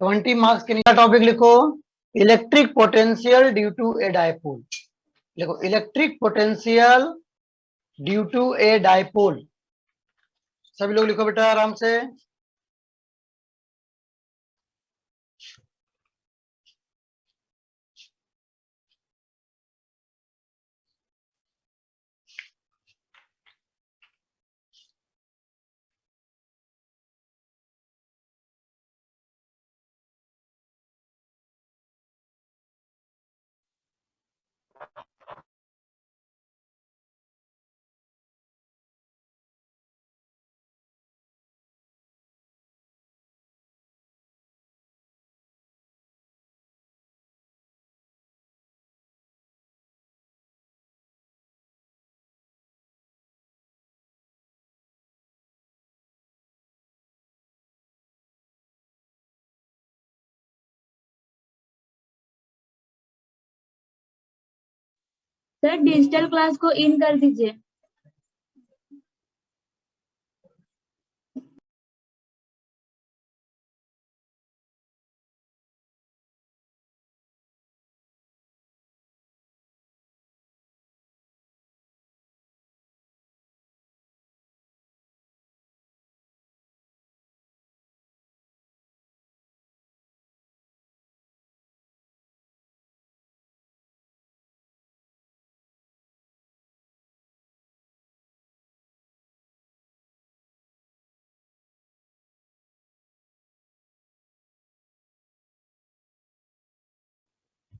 20 marks के नीचे topic लिखो, electric potential due to a dipole. लिखो electric potential due to a dipole. सभी लोग लिखो बेटा आराम से। सर डिजिटल क्लास को इन कर दीजिए।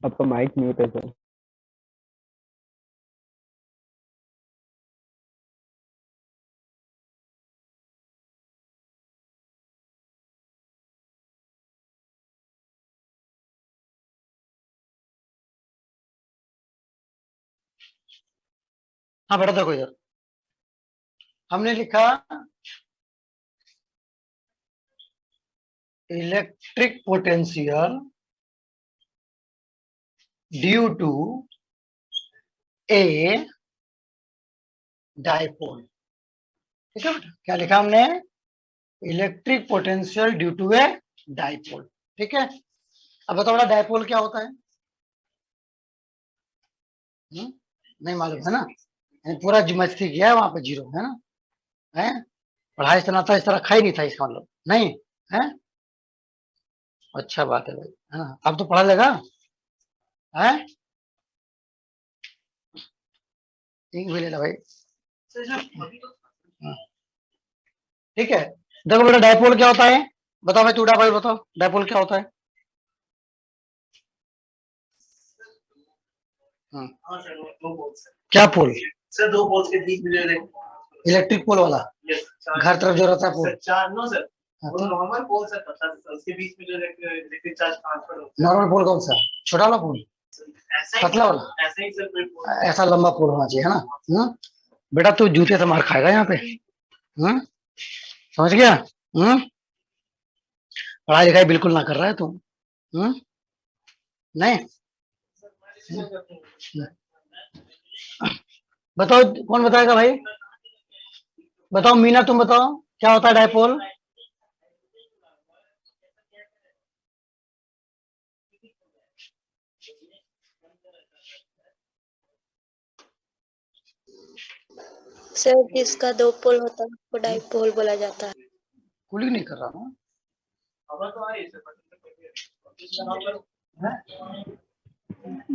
आपका माइक म्यूट है सर। हाँ बेटा देखो इधर हमने लिखा electric potential due to a dipole. ठीक है बेटा, क्या लिखा हमने? Electric potential due to a dipole. ठीक है, अब बताओ बेटा डायपोल क्या होता है? नहीं मालूम है ना? पूरा ज्योमेट्री किया है वहां पे, जीरो है ना? है पढ़ाई इतना था, इस तरह रखा ही नहीं था इसका मतलब, नहीं है? अच्छा बात है भाई, है ना? अब तो पढ़ा लेगा है? एक भी ले ला भाई। हाँ, ठीक है। देखो बेटा डायपोल क्या होता है, बताओ भाई, तू भाई बताओ डायपोल क्या होता है? क्या पोल? सर 2 पोल्स के बीच में जो इलेक्ट्रिक पोल वाला घर तरफ जो रहता है पोल। चार नो सर, वो नॉर्मल पोल सर, पता है उसके बीच में जो इलेक्ट्रिक चार्ज ट्रांसफर होता है। नॉर्मल पोल कौन सा? छोटा वाला पोल, पतला वाला? ऐसा ही सर कोई पोल, ऐसा लंबा पोल होना चाहिए, है ना? बेटा तू जूते से मार खाएगा यहाँ पे। समझ गया? पढ़ाई लिखाई बिल्कुल ना कर रहा है तू। नहीं बताओ, कौन बताएगा भाई? बताओ मीना, तुम बताओ क्या होता है डायपोल? सर जिसका 2 पोल होता है उसको डाइपोल बोला जाता है। कुली नहीं कर रहा हूँ।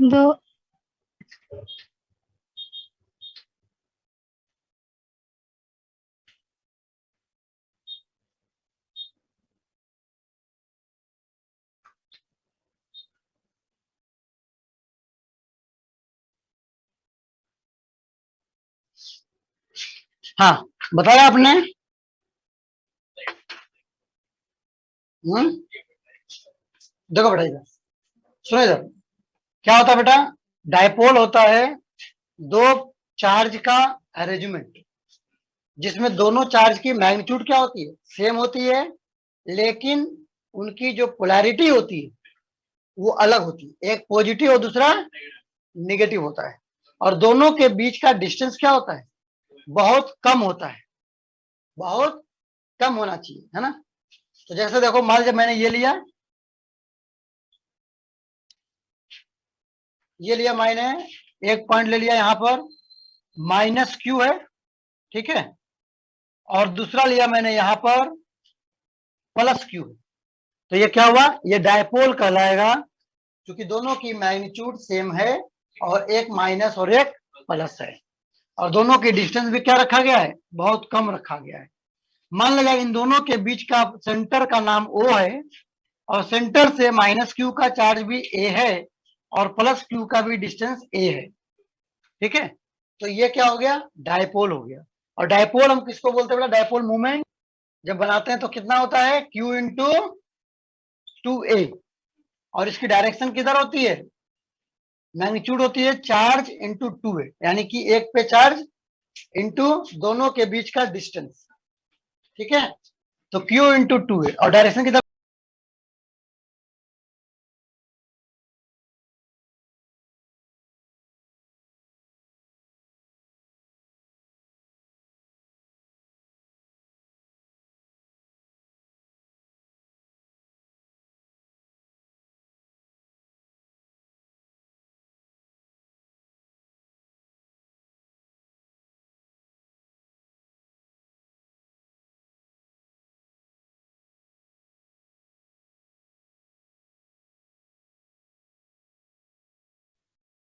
दो हाँ बताया आपने? देखो बेटा इधर सुनो, इधर क्या होता है बेटा? डायपोल होता है दो चार्ज का अरेंजमेंट, जिसमें दोनों चार्ज की मैग्नीट्यूड क्या होती है? सेम होती है, लेकिन उनकी जो पोलैरिटी होती है वो अलग होती है। एक पॉजिटिव और दूसरा निगेटिव होता है, और दोनों के बीच का डिस्टेंस क्या होता है? बहुत कम होता है, बहुत कम होना चाहिए, है ना? तो जैसे देखो मान लीजिए मैंने ये लिया ये लिया मैंने, एक पॉइंट ले लिया यहाँ पर, माइनस क्यू है, ठीक है, और दूसरा लिया मैंने यहाँ पर प्लस क्यू। तो ये क्या हुआ, ये डायपोल कहलाएगा, क्योंकि दोनों की मैग्नीट्यूड सेम है और एक माइनस और एक प्लस है, और दोनों की डिस्टेंस भी क्या रखा गया है, बहुत कम रखा गया है। मान लिया इन दोनों के बीच का सेंटर का नाम O है, और सेंटर से माइनस क्यू का चार्ज भी A है, और प्लस क्यू का भी डिस्टेंस A है, ठीक है। तो ये क्या हो गया, डायपोल हो गया। और डायपोल हम किसको बोलते हैं बेटा, डायपोल मूवमेंट जब बनाते हैं तो कितना होता है, Q इंटू 2A, और इसकी डायरेक्शन किधर होती है, मैग्नीट्यूड होती है चार्ज इंटू 2A, यानी कि एक पे चार्ज इंटू दोनों के बीच का डिस्टेंस, ठीक है। तो Q इंटू 2A, और डायरेक्शन किधर,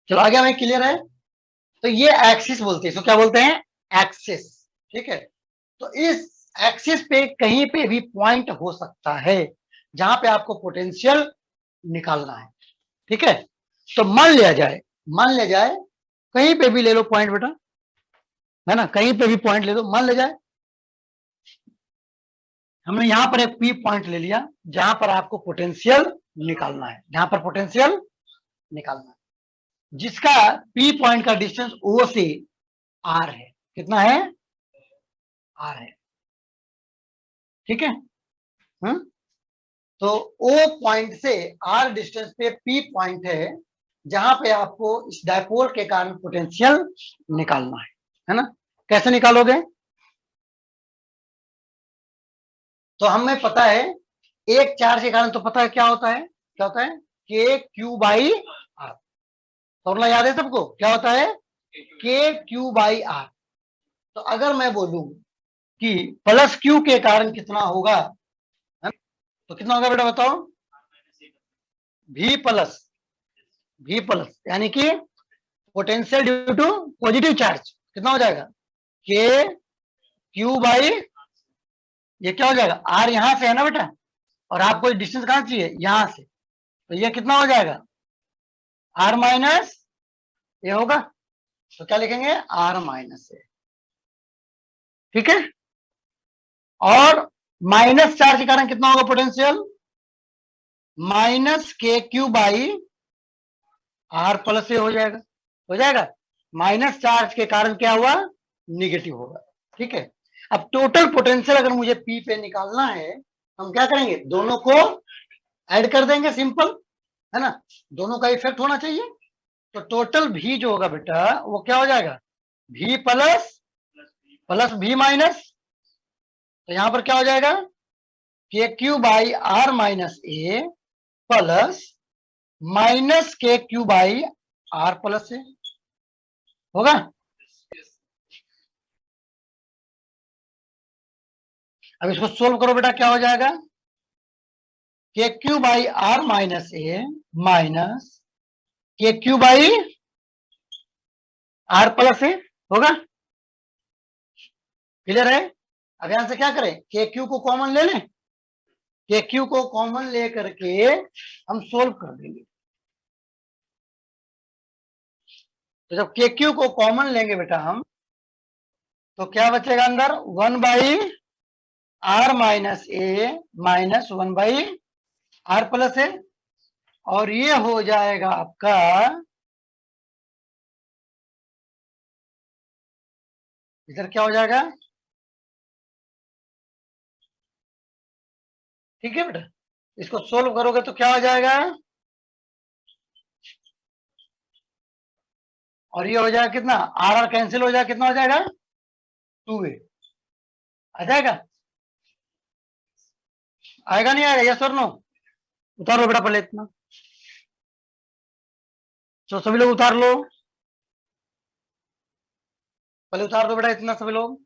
चलो आ गया भाई, क्लियर है। तो ये एक्सिस बोलते हैं, इसको क्या बोलते हैं, एक्सिस, ठीक है। तो इस एक्सिस पे कहीं पे भी पॉइंट हो सकता है जहां पे आपको पोटेंशियल निकालना है, ठीक है। तो मान लिया जाए कहीं पे भी ले लो पॉइंट बेटा, है ना, कहीं पे भी पॉइंट ले लो, मान लिया जाए हमने यहां पर एक पी पॉइंट ले लिया जहां पर आपको पोटेंशियल निकालना है, जहां पर पोटेंशियल निकालना है, जिसका पी पॉइंट का डिस्टेंस ओ से आर है, कितना है, आर है, ठीक है। तो ओ पॉइंट से आर डिस्टेंस पे पी पॉइंट है जहां पे आपको इस डायपोल के कारण पोटेंशियल निकालना है ना। कैसे निकालोगे, तो हमें पता है एक चार्ज के कारण, तो पता है क्या होता है, क्या होता है, के क्यू बाई आर, फॉर्मूला याद है सबको, क्या होता है, के क्यू बाई आर। तो अगर मैं बोलूं कि प्लस क्यू के कारण कितना होगा, है? तो कितना होगा बेटा बताओ, भी प्लस यानी कि potential due to positive charge कितना हो जाएगा, के क्यू बाई, ये क्या हो जाएगा, आर यहां से है ना बेटा, और आपको डिस्टेंस कहां चाहिए, यहां से, तो ये कितना हो जाएगा, आर माइनस ये होगा, तो क्या लिखेंगे, आर माइनस ए, ठीक है। और माइनस चार्ज के कारण कितना होगा potential, minus k q by are plus ए हो जाएगा, हो जाएगा। माइनस चार्ज के कारण क्या हुआ, निगेटिव होगा, ठीक है। अब टोटल पोटेंशियल अगर मुझे पी पे निकालना है, हम क्या करेंगे, दोनों को ऐड कर देंगे, सिंपल है ना, दोनों का इफेक्ट होना चाहिए। तो टोटल भी जो होगा बेटा वो क्या हो जाएगा, भी प्लस प्लस भी माइनस, तो यहां पर क्या हो जाएगा, k q by are minus a plus minus k q by are plus a होगा। अब इसको सोल्व करो बेटा, क्या हो जाएगा, k q by are minus A minus k q by are plus a होगा, क्लियर है। अब यहां से क्या करें, के क्यू को कॉमन ले लें, के क्यू को कॉमन ले करके हम सोल्व कर देंगे। तो जब के क्यू को कॉमन लेंगे बेटा हम, तो क्या बचेगा अंदर, 1 by are minus A minus 1 by are plus A, और ये हो जाएगा आपका, इधर क्या हो जाएगा, ठीक है बेटा। इसको सोल्व करोगे तो क्या हो जाएगा, और ये हो जाएगा कितना, आर आर कैंसिल हो जाएगा, कितना हो जाएगा, 2a आ जाएगा, आएगा नहीं आएगा, यस और नो, उतारो बेटा पहले इतना। चलो सभी लोग उतार लो, पहले उतार दो बेटा इतना सभी लोग।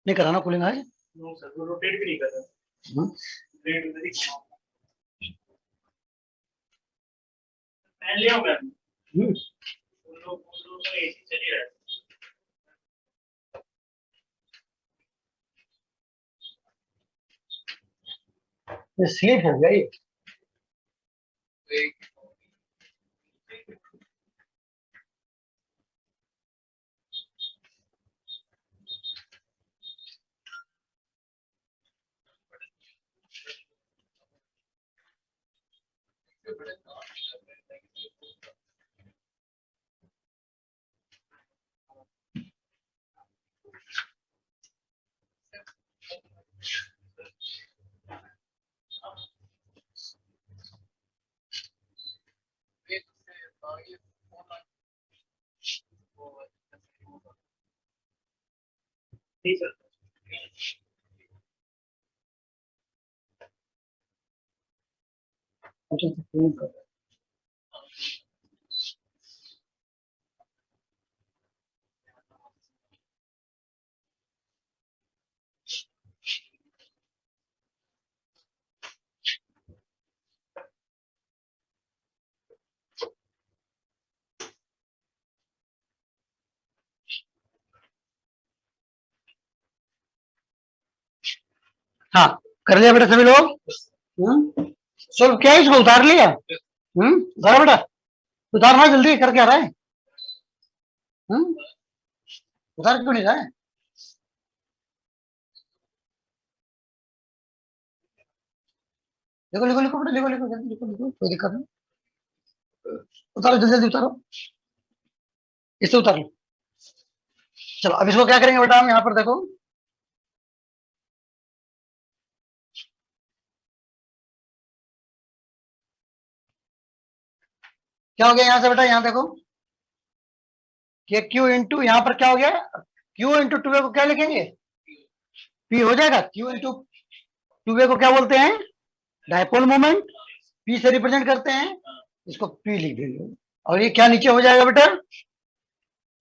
नहीं कराना कूलिंग आज। नो सर, वो रोटेट भी नहीं कर रहा। ब्लेड उधर ही पहन लिया हूं मैं। उन लोग का एसी चल ही रहा है। ये स्लीप हो गया ये। नहीं सर। हाँ कर लिया बेटा सभी लोग। सोल्व क्या है, इसको उतार लिया। उतारा बेटा, उतारना जल्दी, कर क्या रहा है। उतार क्यों नहीं रहा है। लिखो लिखो लिखो बेटा, लिखो लिखो जल्दी लिखो लिखो, कोई दिक्कत नहीं। उतारो जल्दी जल्दी उतारो, इससे उतार लो। चलो अब इसको क्या करेंगे बेटा, हम यहाँ पर देखो, क्या हो गया यहाँ से बेटा, यहाँ देखो कि Q इंटू यहाँ पर क्या हो गया, Q इंटू टू को क्या लिखेंगे, P हो जाएगा। Q इंटू टू को क्या बोलते हैं, डायपोल मोमेंट, P से रिप्रेजेंट करते हैं, इसको P लिख देंगे। और ये क्या नीचे हो जाएगा बेटा,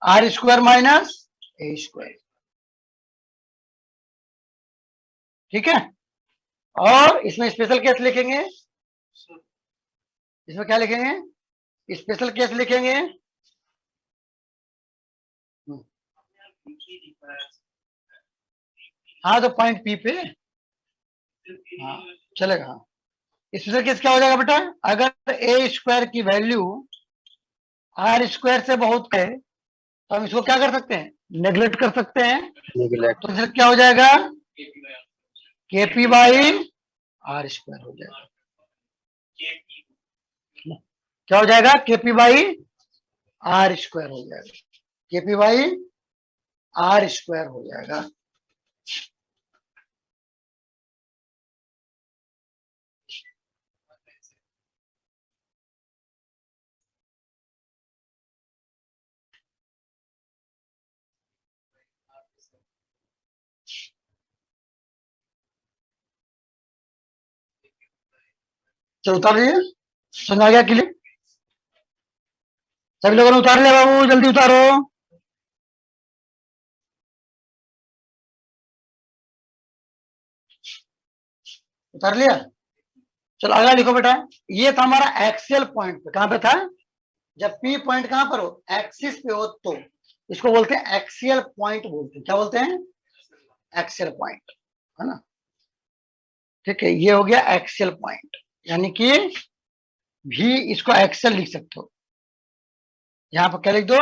R square minus A square, ठीक है। और इसमें स्पेशल केस लिखेंगे, इसमें क्या लिखेंगे, स्पेशल केस लिखेंगे। हाँ तो पॉइंट P पे, हाँ चलेगा। हाँ स्पेशल केस क्या हो जाएगा बेटा, अगर A स्क्वायर की वैल्यू R स्क्वायर से बहुत है तो हम इसको क्या कर सकते हैं, नेग्लेक्ट कर सकते हैं। तो फिर क्या हो जाएगा, KP बाई R स्क्वायर हो जाएगा। क्या हो जाएगा, KP बाई R स्क्वायर हो जाएगा, KP बाई R स्क्वायर हो जाएगा। चलो उतार लीजिए, समझ आ गया क्लियर, सभी लोगों ने उतार लिया बाबू, जल्दी उतारो। उतार लिया, चलो अगला लिखो बेटा, ये था हमारा एक्सियल पॉइंट पे, कहां पे था, जब P पॉइंट कहां पर हो, एक्सिस पे हो, तो इसको बोलते हैं एक्सियल पॉइंट बोलते हैं, क्या बोलते हैं, एक्सियल पॉइंट, है ना। ठीक है, ये हो गया एक्सियल पॉइंट, यानी कि भी इसको एक्सियल लिख सकते हो। यहां पर क्या लिख दो,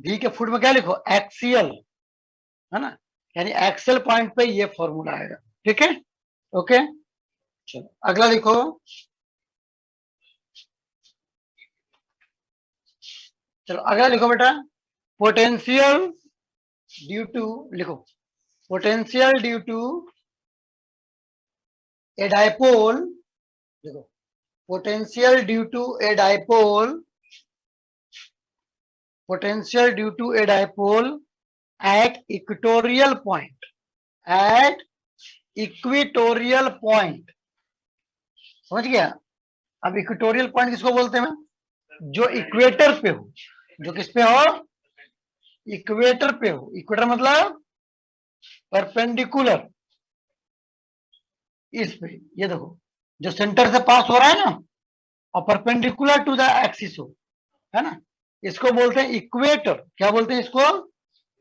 भी के फुट में क्या लिखो, एक्सियल, है ना, यानी एक्सियल पॉइंट पे ये फॉर्मूला आएगा। ठीक है, ओके। चलो अगला लिखो, चलो अगला लिखो बेटा, पोटेंशियल ड्यू टू, लिखो potential due to a dipole, देखो potential due to a dipole, potential due to a dipole at equatorial point, at equatorial point, समझ गया? अब इक्वेटोरियल पॉइंट किसको बोलते हैं? जो इक्वेटर पे हो, जो किस पे हो? इक्वेटर पे हो। इक्वेटर मतलब परपेंडिकुलर इस पे, ये देखो जो सेंटर से पास हो रहा है ना और परपेंडिकुलर टू द एक्सिस हो, है ना, इसको बोलते हैं इक्वेटर। क्या बोलते हैं इसको?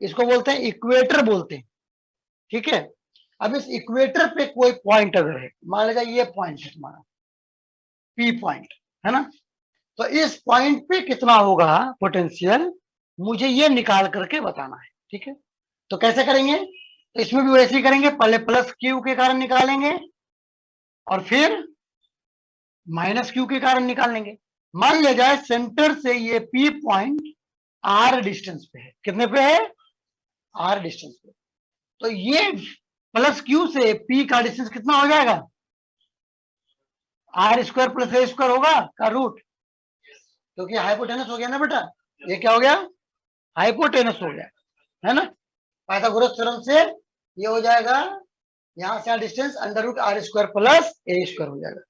इसको बोलते हैं इक्वेटर बोलते हैं, ठीक है। अब इस इक्वेटर पे कोई पॉइंट अगर है, मान लीजिए ये पॉइंट है तुम्हारा पी पॉइंट, है ना, तो इस पॉइंट पे कितना होगा पोटेंशियल, मुझे ये निकाल करके बताना है, ठीक है। तो कैसे करेंगे? तो इसमें भी वैसे ही करेंगे, पहले प्लस क्यू के कारण निकालेंगे और फिर माइनस क्यू के कारण निकाल लेंगे। मान लिया जाए सेंटर से ये पी पॉइंट आर डिस्टेंस पे है। कितने पे है? आर डिस्टेंस पे। तो ये प्लस क्यू से पी का डिस्टेंस कितना हो जाएगा? R square plus a square होगा का रूट, क्योंकि हाइपोटेनस हो गया ना बेटा। ये क्या हो गया? हाइपोटेनस हो गया, है ना। पाइथागोरस थ्योरम से ये हो जाएगा, यहां से distance under root r square plus a square हो जाएगा।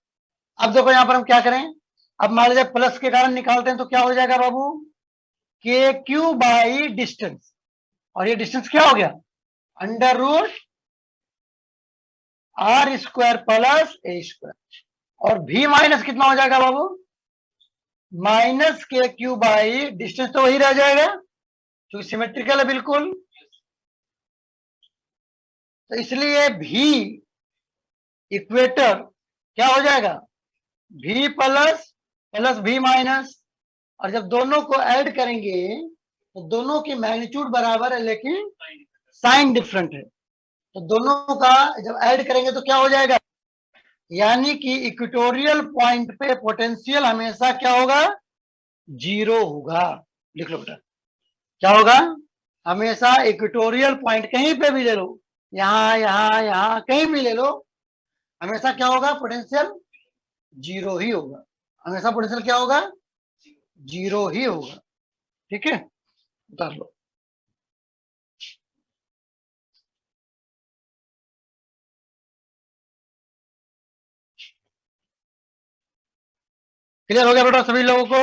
अब देखो यहां पर हम क्या करें, अब मान लीजिए प्लस के कारण निकालते हैं तो क्या हो जाएगा बाबू? के क्यू बाई डिस्टेंस, और ये डिस्टेंस क्या हो गया? Under root r square plus a square. और भी माइनस कितना हो जाएगा बाबू? Minus k q by distance तो वही रह जाएगा क्योंकि सिमेट्रिकल है बिल्कुल। तो इसलिए भी इक्वेटर क्या हो जाएगा? भी प्लस प्लस भी माइनस, और जब दोनों को ऐड करेंगे तो दोनों की मैग्नीट्यूड बराबर है लेकिन साइन डिफरेंट है। तो दोनों का जब ऐड करेंगे तो क्या हो जाएगा? यानी कि इक्वेटोरियल पॉइंट पे पोटेंशियल हमेशा क्या होगा? जीरो होगा। लिख लो बेटा, क्या होगा? हमेशा इक्वेटोरियल पॉइंट कहीं पे भी ले लो, यहां यहां यहां कहीं भी ले लो, हमेशा क्या होगा? पोटेंशियल जीरो ही होगा। हमेशा पोटेंशियल क्या होगा? जीरो ही होगा, ठीक है। उतार लो। क्लियर हो गया बेटा सभी लोगों को?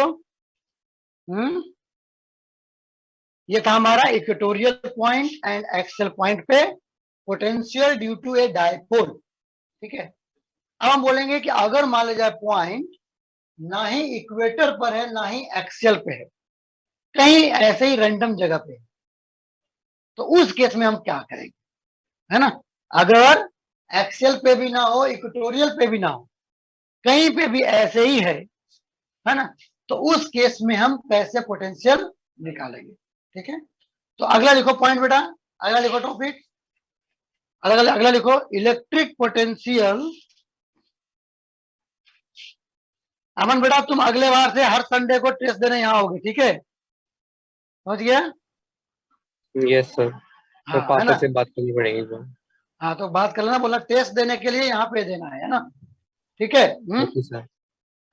ये था हमारा equatorial point and axial point पे potential due to a dipole, ठीक है। अब हम बोलेंगे कि अगर मान लिया जाए पॉइंट ना ही इक्वेटर पर है ना ही एक्सियल पे है, कहीं ऐसे ही रैंडम जगह पे है, तो उस केस में हम क्या करेंगे, है ना। अगर एक्सियल पे भी ना हो, इक्वेटोरियल पे भी ना हो, कहीं पे भी ऐसे ही है ना, तो उस केस में हम कैसे पोटेंशियल निकालेंगे, ठीक है। तो अगला लिखो पॉइंट बेटा, अगला लिखो टॉपिक, अगला लिखो इलेक्ट्रिक पोटेंशियल। अमन बेटा तुम अगले बार से हर संडे को टेस्ट देने यहाँ होगे, ठीक है, समझ गया? Yes sir. तो हाँ, है पापा ना। से बात करनी पड़ेगी तो। हाँ तो बात कर लेना, बोला टेस्ट देने के लिए यहाँ पे देना है ना, ठीक है। Okay sir.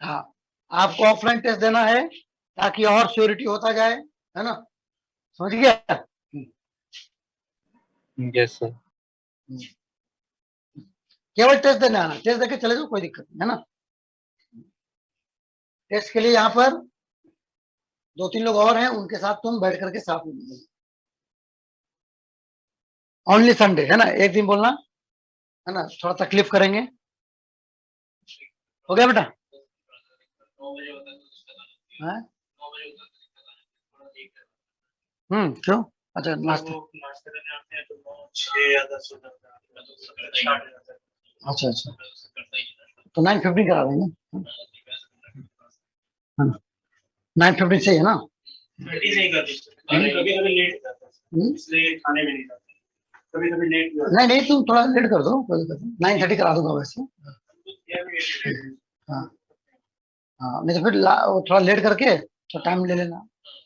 हाँ, आपको ऑफलाइन टेस्ट देना है ताकि और श्योरिटी होता जाए, है ना, समझ गया? Yes sir. केवल टेस्ट देने आना, टेस्ट देके चले जाओ, कोई दिक्कत नहीं, है ना। टेस्ट के लिए यहाँ पर 2-3 लोग और हैं, उनके साथ तुम बैठ करके साथ में मिलो। ओनली संडे, है ना, एक दिन बोलना, है ना, थोड़ा तकलीफ करेंगे। हो गया बेटा? क्यों? अच्छा नाश्ता, अच्छा अच्छा, तो 9:15 करा देंगे, 9:15 सही है ना। नहीं तुम थोड़ा लेट कर दो, 9:30 करा दूंगा वैसे। हाँ हाँ, नहीं तो फिर थोड़ा लेट करके तो टाइम ले लेना,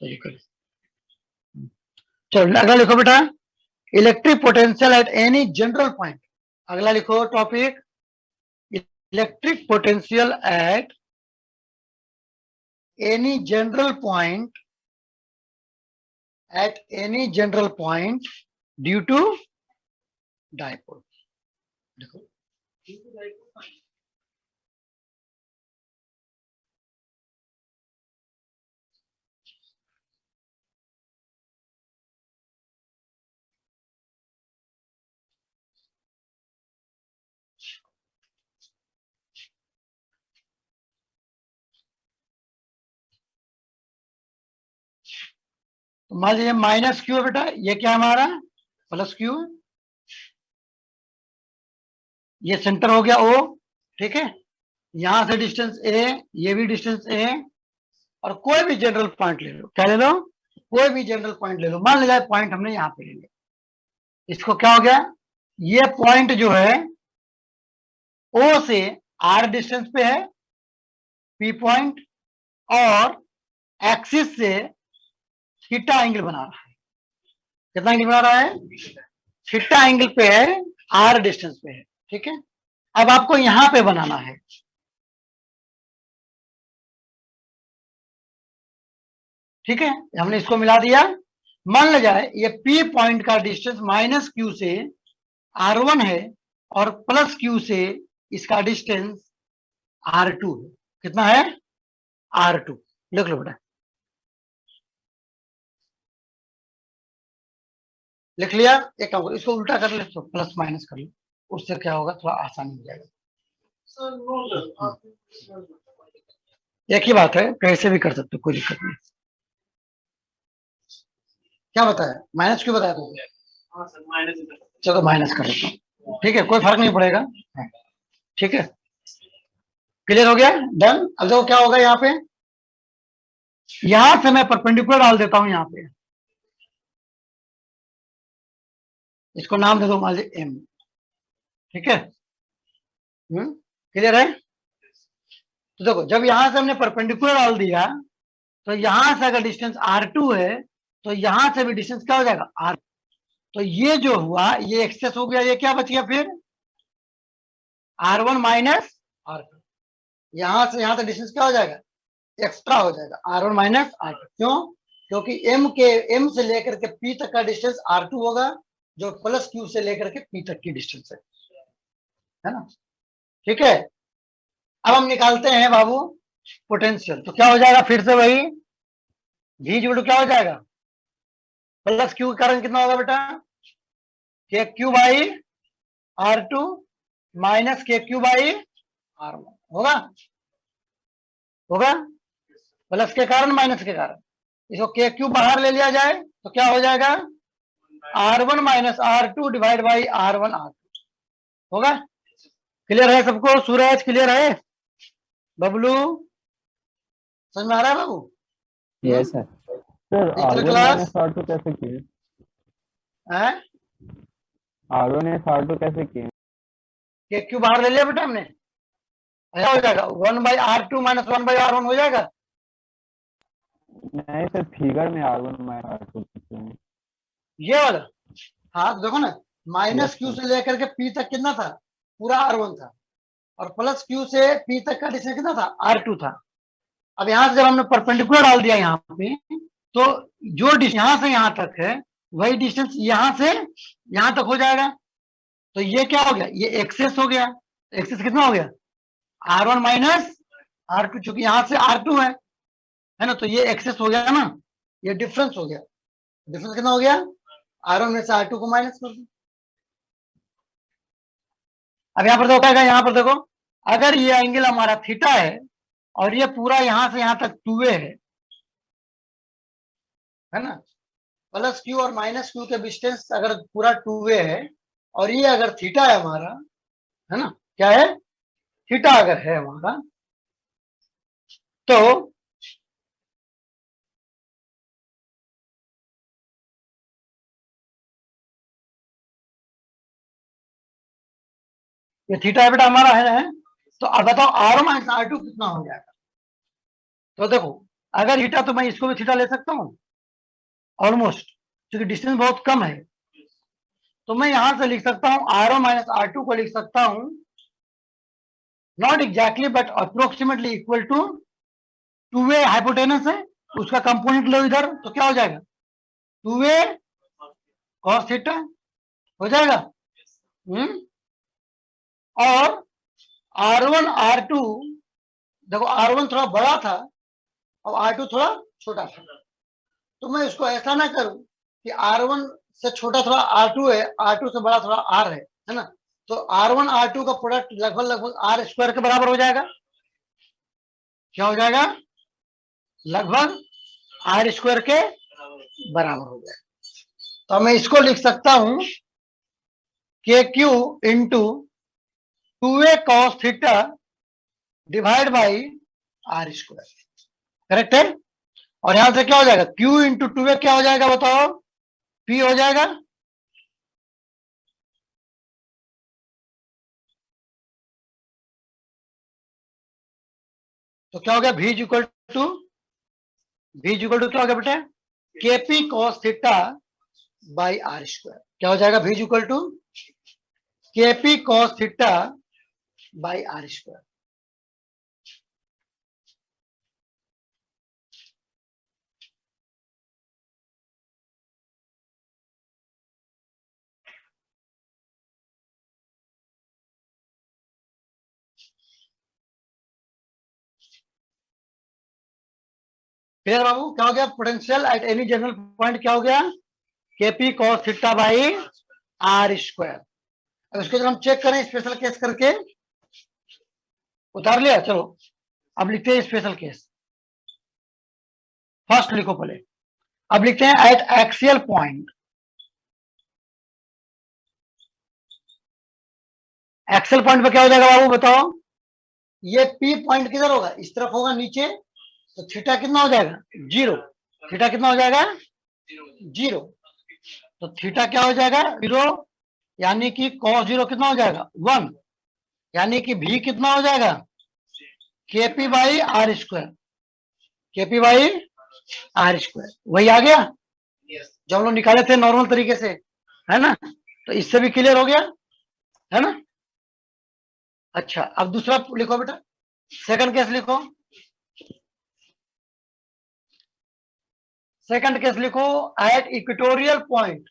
कोई दिक्कत नहीं। चलो अगला लिखो बेटा, electric potential at any general point. अगला लिखो topic, electric potential at any general point due to dipole. देखो तो मान लीजिए माइनस क्यू है बेटा, ये क्या हमारा प्लस क्यू है, ये सेंटर हो गया ओ, ठीक है। यहां से डिस्टेंस ए, ये भी डिस्टेंस ए, और कोई भी जनरल पॉइंट ले लो, क्या ले लो, कोई भी जनरल पॉइंट ले लो। मान लीजिए पॉइंट हमने यहां पे ले लिया, इसको क्या हो गया, ये पॉइंट जो है ओ से आर डिस्टेंस पे है, पी पॉइंट, और एक्सिस से थीटा एंगल बना रहा है। कितना एंगल बना रहा है, थीटा एंगल पे है, आर डिस्टेंस पे है, ठीक है। अब आपको यहां पे बनाना है, ठीक है। हमने इसको मिला दिया। मान लिया जाए ये पी पॉइंट का डिस्टेंस माइनस क्यू से R1 है और प्लस क्यू से इसका डिस्टेंस R2 है। कितना है, R2। लिख लो बेटा, लिख लिया। एक काम करो, इसको उल्टा कर ले, तो प्लस माइनस कर लो, उससे क्या होगा, थोड़ा आसानी हो जाएगा। एक ही बात है, कैसे भी कर सकते हो, कोई दिक्कत नहीं। क्या बताया, माइनस क्यों बताया तुमने? हाँ सर, माइनस। चलो माइनस कर लेता हूँ, ठीक है, कोई फर्क नहीं पड़ेगा, ठीक है। क्लियर हो गया, डन। अब देखो क्या होगा यहाँ पे, यहां से मैं परपेंडिकुलर डाल देता हूं यहाँ पे, इसको नाम दे दो मान लीजिए एम, ठीक है। क्लियर है। तो देखो जब यहां से हमने परपेंडिकुलर डाल दिया, तो यहां से अगर डिस्टेंस R2 है, तो यहां से भी डिस्टेंस क्या हो जाएगा, R। तो ये जो हुआ ये एक्सेस हो गया, ये क्या बच गया फिर, R1 माइनस R2। यहां से यहां तक डिस्टेंस क्या हो जाएगा, एक्स्ट्रा हो जाएगा, R1 माइनस R2। क्यों, क्योंकि M से लेकर के P तक का डिस्टेंस R2 होगा, जो प्लस Q से लेकर के P तक की डिस्टेंस है ना, ठीक है। अब हम निकालते हैं बाबू पोटेंशियल, तो क्या हो जाएगा, फिर से वही V जुड़ क्या हो जाएगा, प्लस Q के कारण कितना होगा बेटा, KQ by R2 minus KQ by R1 होगा, होगा, प्लस के कारण माइनस के कारण। इसको KQ बाहर ले लिया जाए तो क्या हो जाएगा, R1 minus R2 divide by R1 R2 होगा। क्लियर है सबको, सूरज क्लियर है, बबलू समझ में आ रहा है बाबू? Yes sir. Sir digital R1 class minus R2 कैसे किए, है, R1 माइनस R2 कैसे किए? KQ बाहर ले लिया बेटा हमने, क्या हो जाएगा, 1 by R2 minus 1 by R1 हो जाएगा। नहीं सर, फिगर में R1 माइनस R2 लिखते हैं। ये वाला, हाँ तो देखो ना, माइनस Yes, Q sir. से लेकर के P तक कितना था, पूरा R1 था, और प्लस Q से P तक का डिस्टेंस कितना था, R2 था। अब यहां से जब हमने परपेंडिकुलर डाल दिया यहाँ पे, तो जो डिस्टेंस यहां से यहां तक है, वही डिस्टेंस यहां से यहां तक हो जाएगा। तो ये क्या हो गया, ये एक्सेस हो गया। एक्सेस कितना हो गया, R1 माइनस R2, चूंकि यहां से R2 है ना, तो ये एक्सेस हो गया ना, ये डिफरेंस हो गया। डिफरेंस कितना हो गया, R1 में से R2 को माइनस कर दो। अब यहाँ पर देखो क्या है, यहाँ पर देखो, अगर ये एंगल हमारा थीटा है और ये पूरा यहां से यहां तक 2a है ना, प्लस Q और माइनस Q के डिस्टेंस अगर पूरा 2a है, और ये अगर थीटा है हमारा, है ना, क्या है, थीटा अगर है हमारा, तो ये थीटा है बेटा हमारा, है ना। तो अब बताओ R1 माइनस R2 कितना हो जाएगा। तो देखो अगर थीटा, तो मैं इसको भी थीटा ले सकता हूँ ऑलमोस्ट, क्योंकि डिस्टेंस बहुत कम है। तो मैं यहां से लिख सकता हूं R1 माइनस R2 को लिख सकता हूं, not exactly but approximately equal to to way hypotenuse है, उसका कंपोनेंट लो इधर, तो क्या हो जाएगा? टू वे कॉस थीटा हो जाएगा। और R1 R2, देखो R1 थोड़ा बड़ा था और R2 थोड़ा छोटा था, तो मैं इसको ऐसा ना करूं कि R1 से छोटा थोड़ा R2 है, R2 से बड़ा थोड़ा R है ना? तो R1 R2 का प्रोडक्ट लगभग लगभग R स्क्वायर के बराबर हो जाएगा। क्या हो जाएगा? लगभग R स्क्वायर के बराबर हो जाएगा। तो मैं इसको लिख सकता हूं के Q into two A cos theta divide by R square, correct है? और यहां से क्या हो जाएगा? Q इंटू टू ए क्या हो जाएगा बताओ? P हो जाएगा। तो क्या हो गया? V इक्वल टू क्या हो गया बेटा? KP cos theta by R square. क्या हो जाएगा? V equal to KP cos theta by R square. Clear बाबू? क्या हो गया? Potential at any general point क्या हो गया? KP cos theta by R square. अब इसको जब हम चेक करें स्पेशल केस करके, उतार लिया, चलो अब लिखते हैं स्पेशल केस। फर्स्ट लिखो पहले, अब लिखते हैं eight axial point. Axial point पे क्या हो जाएगा बाबू बताओ? ये P पॉइंट किधर होगा? इस तरफ होगा नीचे, तो थीटा कितना हो जाएगा? 0। थीटा कितना हो जाएगा? 0। तो थीटा क्या हो जाएगा? 0, यानी कि cos 0 कितना हो जाएगा? 1, यानी कि V कितना हो जाएगा? KP by R square. KP by R square वही आ गया जो हम लोग निकाले थे नॉर्मल तरीके से, है ना? तो इससे भी क्लियर हो गया, है ना? अच्छा, अब दूसरा लिखो बेटा, सेकंड केस लिखो। सेकंड केस लिखो, एट इक्वेटोरियल पॉइंट।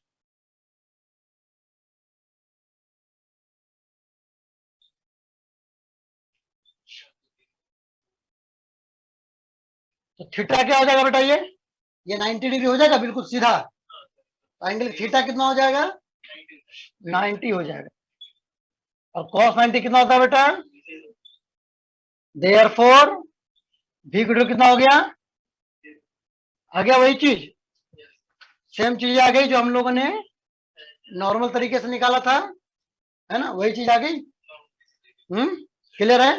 तो थीटा क्या हो जाएगा बेटा? ये 90 डिग्री हो जाएगा बिल्कुल सीधा। तो एंगल थीटा कितना हो जाएगा? 90 हो जाएगा। और cos 90 कितना होता है बेटा? देयरफॉर V इक्वल कितना हो गया? आ गया वही चीज, सेम चीज आ गई जो हम लोगों ने नॉर्मल तरीके से निकाला था, है ना? वही चीज आ गई। क्लियर है?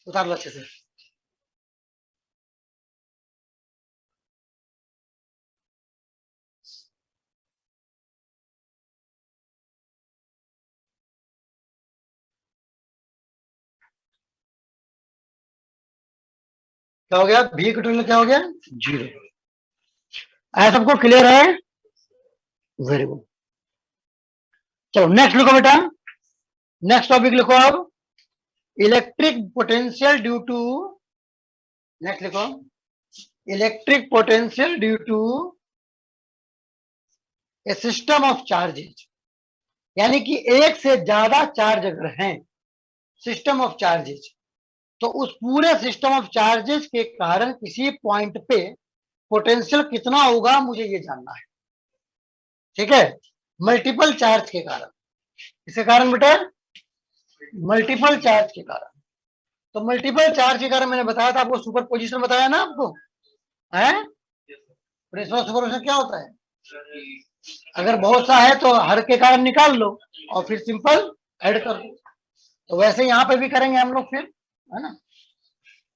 उतार लो अच्छे से। क्या हो गया? V इक्वल क्या हो गया? 0। ऐसा सबको क्लियर है? Very good. चलो नेक्स्ट लिखो बेटा, नेक्स्ट टॉपिक लिखो अब, electric potential due to, next लिखो, electric potential due to a system of charges. यानी कि एक से ज्यादा चार्ज अगर हैं, सिस्टम ऑफ चार्जेज, तो उस पूरे सिस्टम ऑफ चार्जेज के कारण किसी पॉइंट पे पोटेंशियल कितना होगा मुझे ये जानना है। ठीक है? मल्टीपल चार्ज के कारण, इसके कारण बेटा मल्टीपल चार्ज के कारण। तो मल्टीपल चार्ज के कारण मैंने बताया था आपको, सुपर पोजिशन बताया ना आपको, है? प्रिंसिपल सुपरपोजिशन क्या होता है? अगर बहुत सा है तो हर के कारण निकाल लो और फिर सिंपल ऐड कर दो। तो वैसे यहाँ पे भी करेंगे हम लोग फिर, है ना?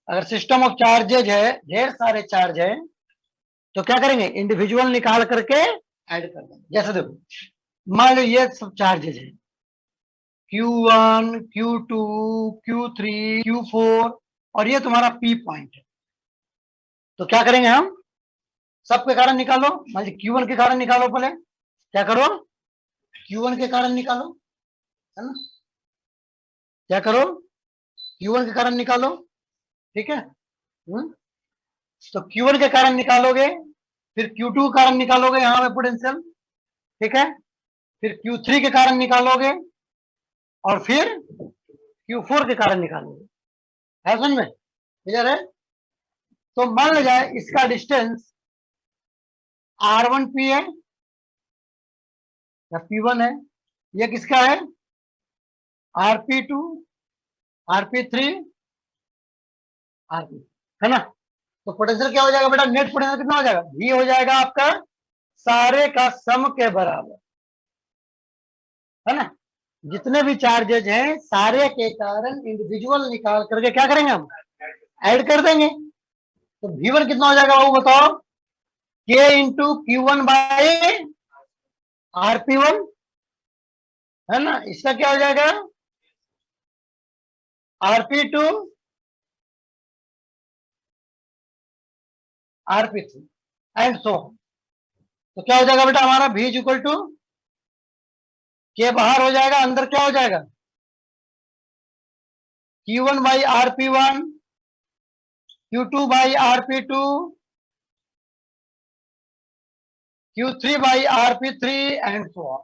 अगर सिस्टम ऑफ चार्जेज है, ढेर सारे चार्ज है, तो क्या करेंगे? इंडिविजुअल निकाल करके ऐड कर देंगे। जैसे देखो, मान लो ये सब चार्जेज है, Q1, Q2, Q3, Q4, और ये तुम्हारा P पॉइंट है। तो क्या करेंगे हम? सबके कारण निकालो। मान लीजिए Q1 के कारण निकालो, पहले क्या करो? Q1 के कारण निकालो, है ना? क्या करो? Q1 के कारण निकालो। ठीक है। तो Q1 के कारण निकालोगे, फिर Q2 के कारण निकालोगे यहां पे पोटेंशियल, ठीक है, फिर Q3 के कारण निकालोगे और फिर Q4 के कारण निकालोगे। है समझ में? क्लियर है? तो मान लिया जाए इसका डिस्टेंस R1P है या P1 है, ये किसका है? RP2, RP3, RP, है ना? तो पोटेंशियल क्या हो जाएगा बेटा? नेट पोटेंशियल कितना हो जाएगा? V हो जाएगा आपका सारे का सम के बराबर, है ना? जितने भी चार्जेज हैं सारे के कारण इंडिविजुअल निकाल करके क्या करेंगे हम? ऐड कर देंगे। तो V1 कितना हो जाएगा वो बताओ? K into Q1 by RP1, है ना? इसका क्या हो जाएगा? RP2 RP3 एंड सो। तो क्या हो जाएगा बेटा हमारा? V is equal to K बाहर हो जाएगा, अंदर क्या हो जाएगा? Q1 by RP1, Q2 by RP2, Q3 by RP3 and so on.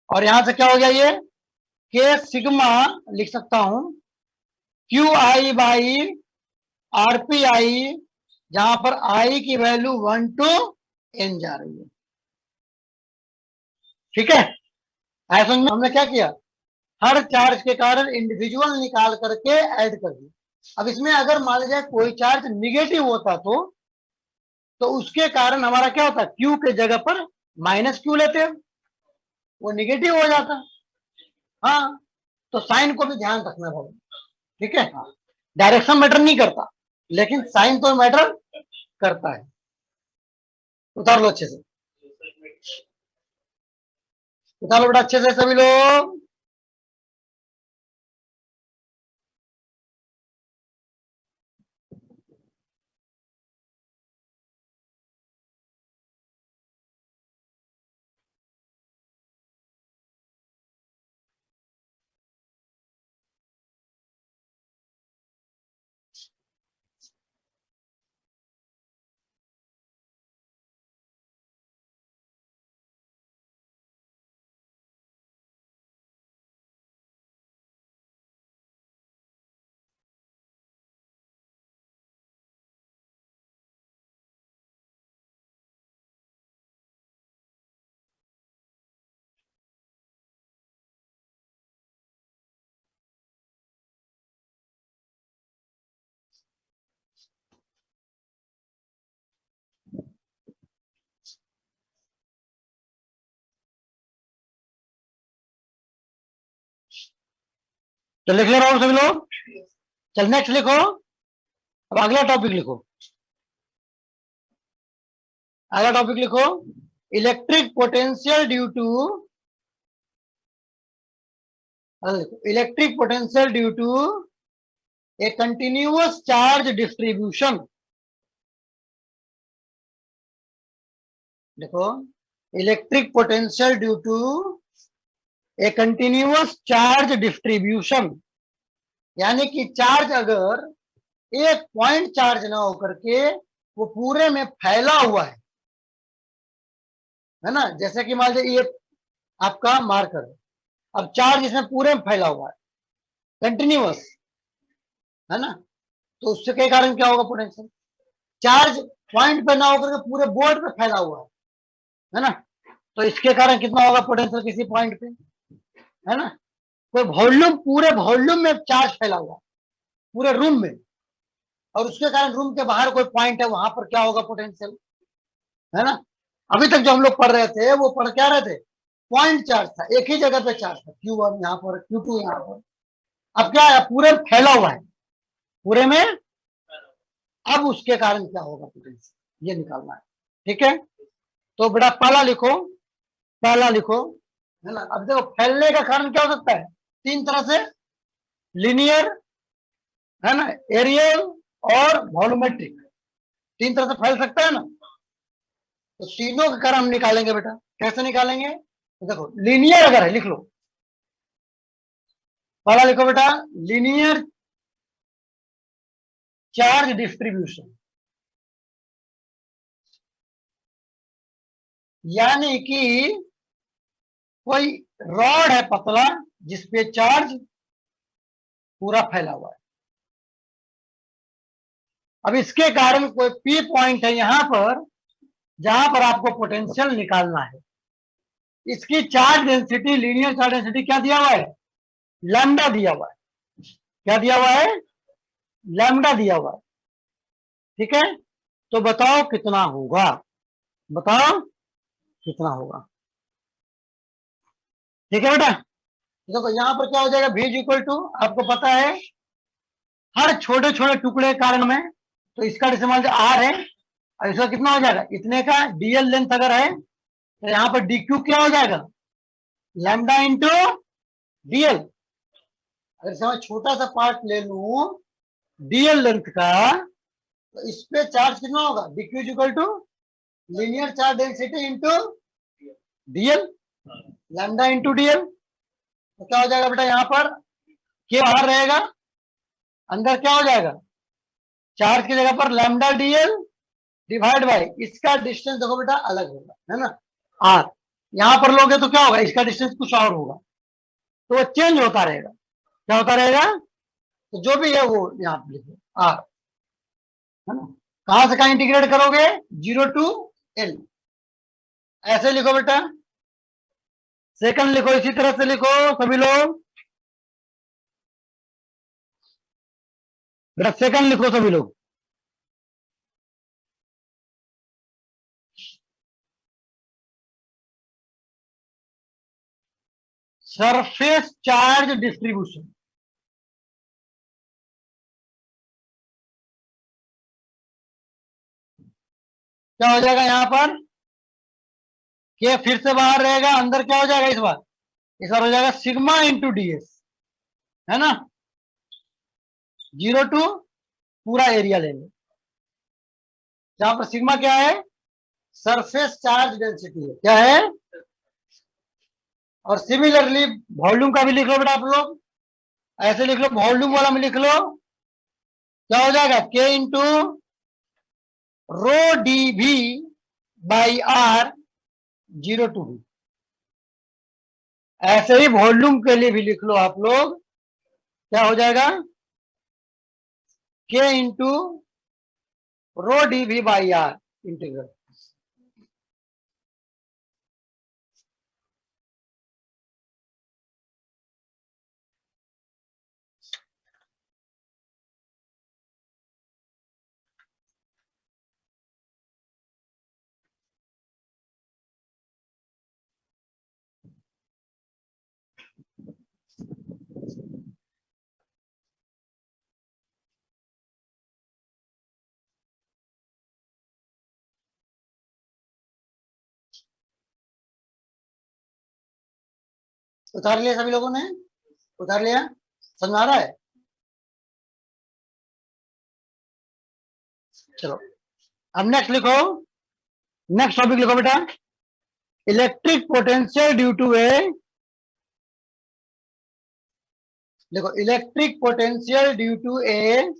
और यहां से क्या हो गया? ये K सिग्मा लिख सकता हूं QI बाई RPI, जहां पर I की वैल्यू 1 to N जा रही है। ठीक है? ऐसा हमने क्या किया? हर चार्ज के कारण इंडिविजुअल निकाल करके ऐड कर दिया। अब इसमें अगर मान लीजिए कोई चार्ज निगेटिव होता तो उसके कारण हमारा क्या होता? Q के जगह पर माइनस Q लेते हैं, वो निगेटिव हो जाता। हाँ, तो साइन को भी ध्यान रखना भाई, ठीक है? डायरेक्शन मैटर नहीं करता, लेकिन साइन तो मैटर करता है। उतार लो अच्छे से, उतार लो बेटा अच्छे से सभी लोग। तो लिख ले रहा हूं सभी लोग। चल नेक्स्ट लिखो, अब अगला टॉपिक लिखो। अगला टॉपिक लिखो, electric potential due to, electric potential due to a continuous charge distribution. देखो, electric potential due to a continuous charge distribution, यानी कि चार्ज अगर एक पॉइंट चार्ज ना होकर के वो पूरे में फैला हुआ है ना? जैसे कि मान लीजिए ये आपका मार्कर है, अब चार्ज इसमें पूरे में फैला हुआ है कंटिन्यूअस, है ना? तो उससे के कारण क्या होगा? पोटेंशियल चार्ज पॉइंट पे ना होकर के पूरे बोर्ड पे फैला हुआ है ना? तो इसके कारण कितना होगा पोटेंशियल किसी पॉइंट पे, है ना? कोई वॉल्यूम, पूरे वॉल्यूम में चार्ज फैला हुआ पूरे रूम में, और उसके कारण रूम के बाहर कोई पॉइंट है, वहां पर क्या होगा? पोटेंशियल, है ना? अभी तक जो हम लोग पढ़ रहे थे वो पढ़ क्या रहे थे? पॉइंट चार्ज था, एक ही जगह पे चार्ज था, Q1 यहाँ पर, Q2 यहाँ पर। अब क्या है? पूरे फैला हुआ है पूरे में, अब उसके कारण क्या होगा? पोटेंशियल ये निकालना है, ठीक है? तो बेटा पहला लिखो, पहला लिखो, है ना? अब देखो फैलने का कारण क्या हो सकता है? तीन तरह से, लीनियर, है ना, एरियल और वॉल्यूमेट्रिक, तीन तरह से फैल सकता है ना? तो तीनों का कारण हम निकालेंगे बेटा। कैसे निकालेंगे? तो देखो, लीनियर अगर है, लिख लो, पहला लिखो बेटा, लीनियर चार्ज डिस्ट्रीब्यूशन, यानी कि कोई रॉड है पतला जिसपे चार्ज पूरा फैला हुआ है। अब इसके कारण कोई पी पॉइंट है यहां पर जहां पर आपको पोटेंशियल निकालना है। इसकी charge density, linear charge density क्या दिया हुआ है? लैम्डा दिया हुआ है। क्या दिया हुआ है? लैम्डा दिया हुआ है। ठीक है, तो बताओ कितना होगा, बताओ कितना होगा। ठीक है बेटा, देखो यहां पर क्या हो जाएगा, v इक्वल टू, आपको पता है हर छोटे छोटे टुकड़े के कारण में, तो इसका डिस्टेंस r है, और इसका कितना हो जाएगा, इतने का dl लेंथ अगर है तो यहाँ पर dq क्या हो जाएगा, लैम्डा इंटू dl। अगर इसमें छोटा सा पार्ट ले लूं dl लेंथ का, तो इस पे चार्ज कितना होगा, dq equal to linear charge density into dl, lambda into dl। तो क्या हो जाएगा बेटा, यहाँ पर के बाहर रहेगा, अंदर क्या हो जाएगा, चार्ज की जगह पर लैम्डा dl डिवाइड बाय इसका डिस्टेंस, देखो बेटा अलग होगा, है ना, r। यहां पर लोगे तो क्या होगा, इसका डिस्टेंस कुछ और होगा, तो वो चेंज होता रहेगा। क्या होता रहेगा, तो जो भी है वो यहाँ पर लिखो r, है ना। कहां से कहां इंटीग्रेट करोगे, 0 टू l, ऐसे लिखो बेटा। सेकंड लिखो, इसी तरह से लिखो सभी लोग, बेटा सेकंड लिखो सभी लोग। सरफेस चार्ज डिस्ट्रीब्यूशन, क्या हो जाएगा यहां पर, के फिर से बाहर रहेगा, अंदर क्या हो जाएगा इस बार हो जाएगा सिग्मा इंटू ds, है ना, 0 टू पूरा एरिया ले लो, जहां पर सिग्मा क्या है, सरफेस चार्ज डेंसिटी है, क्या है। और सिमिलरली वॉल्यूम का भी लिख लो बेटा आप लोग, ऐसे लिख लो, वॉल्यूम वाला में लिख लो, क्या हो जाएगा, k into rho d v by r 0 to v। ऐसे ही वॉल्यूम के लिए भी लिख लो आप लोग, क्या हो जाएगा, k into rho d v by r integral. उतार लिया सभी लोगों ने, उतार लिया, समझ आ रहा है। चलो अब नेक्स्ट लिखो, नेक्स्ट टॉपिक लिखो बेटा, electric potential due to a, देखो electric potential due to a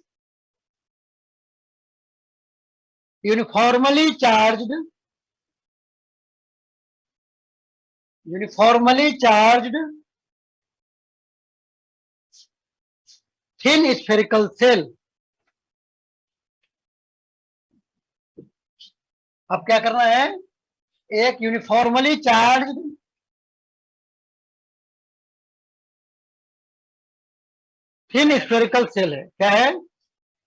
uniformly charged thin spherical shell. अब क्या करना है, एक uniformly charged thin spherical shell है, क्या है,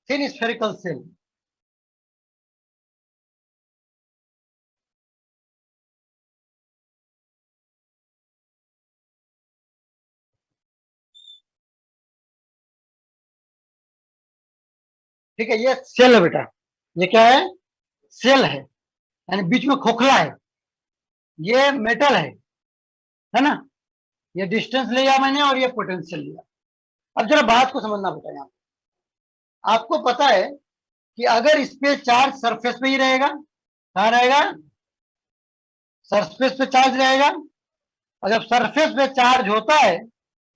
थिन स्फेरिकल सेल। ठीक है, ये सेल है बेटा, ये क्या है, सेल है, यानी बीच में खोखला है, ये मेटल है ना, ये डिस्टेंस लिया मैंने और ये पोटेंशियल लिया। अब जरा बात को समझना बेटा, यहाँ आपको पता है कि अगर इस पे चार्ज सरफेस पे ही रहेगा, कहाँ रहेगा, सरफेस पे चार्ज रहेगा, और जब सरफेस पे चार्ज होता है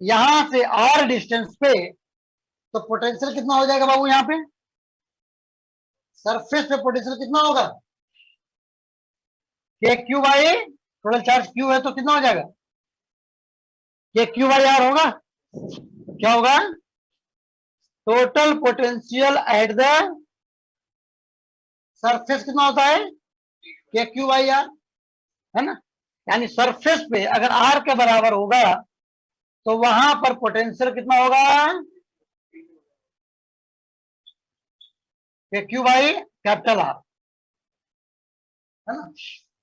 यहां से r डिस्टेंस पे, तो पोटेंशियल कितना हो जाएगा बाबू यहाँ पे, सरफेस पे पोटेंशियल कितना होगा? के q by, total charge Q है तो कितना हो जाएगा? के क्यू बाई आर होगा। क्या होगा? Total potential at the surface कितना होता है? के क्यू बाई आर, है ना। यानी सरफेस पे अगर आर के बराबर होगा तो वहां पर पोटेंशियल कितना होगा? के क्यू बाई कैपिटल आर, है ना।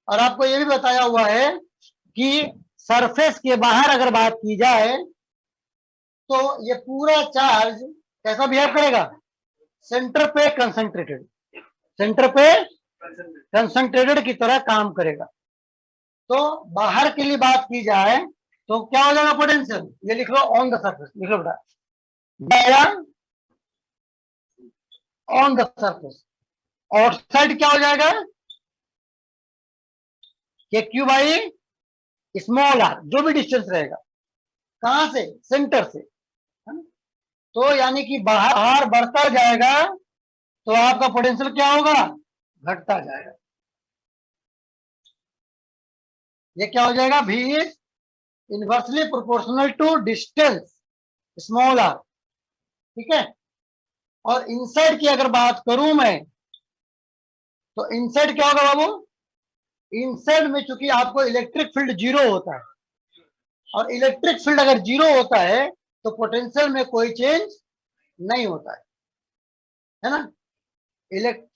और आपको ये भी बताया हुआ है कि सरफेस के बाहर अगर बात की जाए तो ये पूरा चार्ज कैसा बिहेव करेगा? सेंटर पे कंसंट्रेटेड, सेंटर पे कंसंट्रेटेड की तरह काम करेगा। तो बाहर के लिए बात की जाए तो क्या हो जाएगा पोटेंशियल? ये लिख लो ऑन द सरफेस, लिख लो बेटा, ऑन द सरफेस। आउटसाइड क्या हो जाएगा? K q by small are, जो भी डिस्टेंस रहेगा। कहां से? सेंटर से, है ना? तो यानी कि बाहर बढ़ता जाएगा तो आपका पोटेंशियल क्या होगा? घटता जाएगा। ये क्या हो जाएगा? V is inversely proportional to distance small r, ठीक है। और इनसाइड की अगर बात करूं मैं तो इनसाइड क्या होगा बाबू? इनसाइड में चूंकि आपको इलेक्ट्रिक फील्ड जीरो होता है, और इलेक्ट्रिक फील्ड अगर जीरो होता है तो पोटेंशियल में कोई चेंज नहीं होता है ना।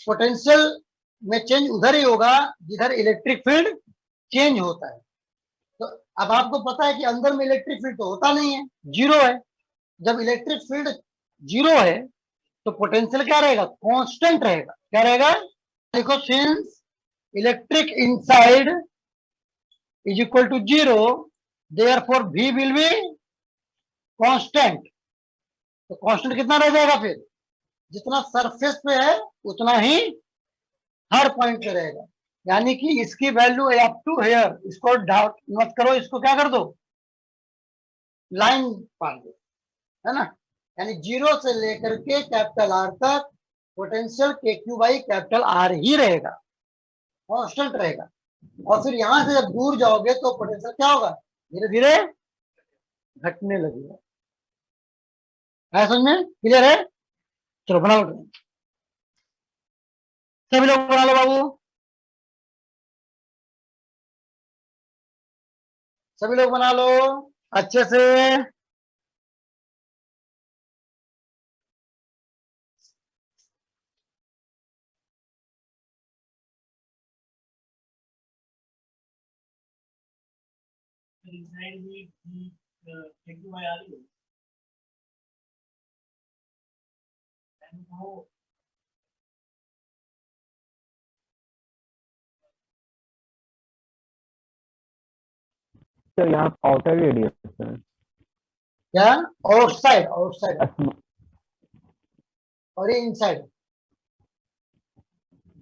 पोटेंशियल में चेंज उधर ही होगा जिधर इलेक्ट्रिक फील्ड चेंज होता है। तो अब आपको पता है कि अंदर में इलेक्ट्रिक फील्ड तो होता नहीं है, जीरो है। जब इलेक्ट्रिक फील्ड जीरो है तो पोटेंशियल क्या रहेगा? कांस्टेंट रहेगा। क्या रहेगा? देखो, since electric inside is equal to zero, therefore V will be constant. तो कांस्टेंट कितना रह जाएगा फिर? जितना सरफेस पे है उतना ही हर पॉइंट पे रहेगा। यानी कि इसकी वैल्यू अप टू हेयर, इसको डाउट मत करो, इसको क्या कर दो? लाइन पार दो, है ना। यानी जीरो से लेकर के कैपिटल आर तक पोटेंशियल के क्यू बाई कैपिटल आर ही रहेगा, कांस्टेंट रहेगा। और फिर यहां से जब दूर जाओगे तो पोटेंशियल क्या होगा? धीरे धीरे घटने लगेगा। है समझ में? क्लियर है? चलो बनाओ, सभी लोग बना लो बाबू, सभी लोग बना लो अच्छे से। inside the KQI are you? And how sir यहाँ आउटर रेडियस सर, क्या? आउटसाइड, आउटसाइड और ये इनसाइड।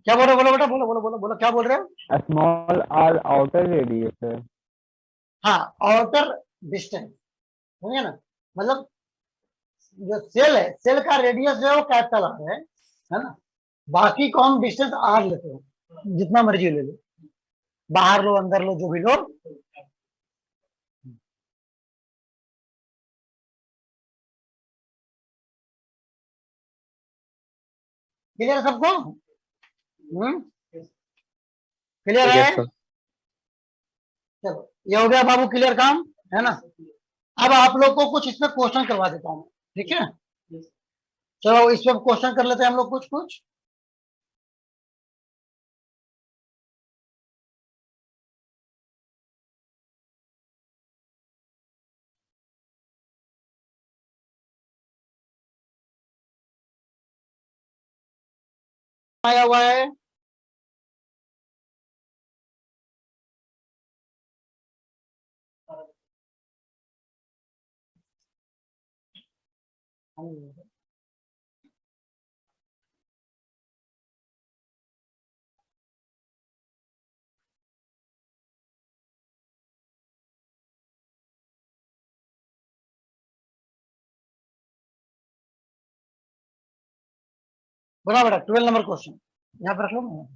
क्या बोल रहे हो? बोलो बेटा, बोलो बोलो बोलो बोलो, क्या बोल रहे हो? Small r outer radius sir. हाँ, आउटर डिस्टेंस, समझे ना। मतलब जो सेल है, सेल का रेडियस जो है वो कैपिटल आर है ना। बाकी को हम डिस्टेंस आर लेते हैं, जितना मर्जी ले लो, बाहर लो अंदर लो जो भी लो। क्लियर सबको? क्लियर है? Yes, sir. चलो, ये हो गया बाबू क्लियर काम, है ना। अब आप लोग को कुछ इसमें क्वेश्चन करवा देता हूँ, ठीक है। चलो इस पे क्वेश्चन कर लेते हैं हम लोग कुछ कुछ। आया हुआ है बड़ा बड़ा 12 नंबर क्वेश्चन। यहाँ पर रख लो ना।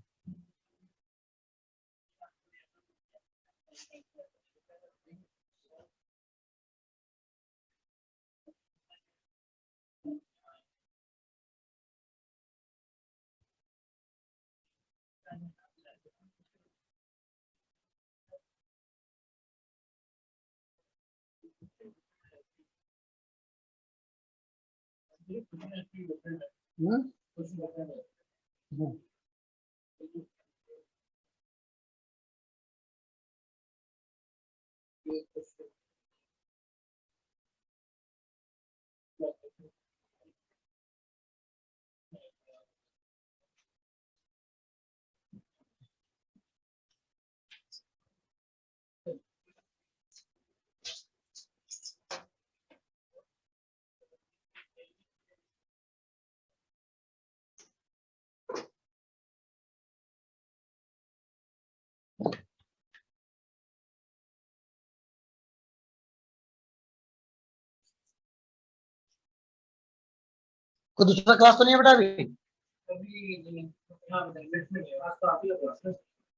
हम्म? हम्म। कोई दूसरा क्लास तो नहीं है बेटा अभी?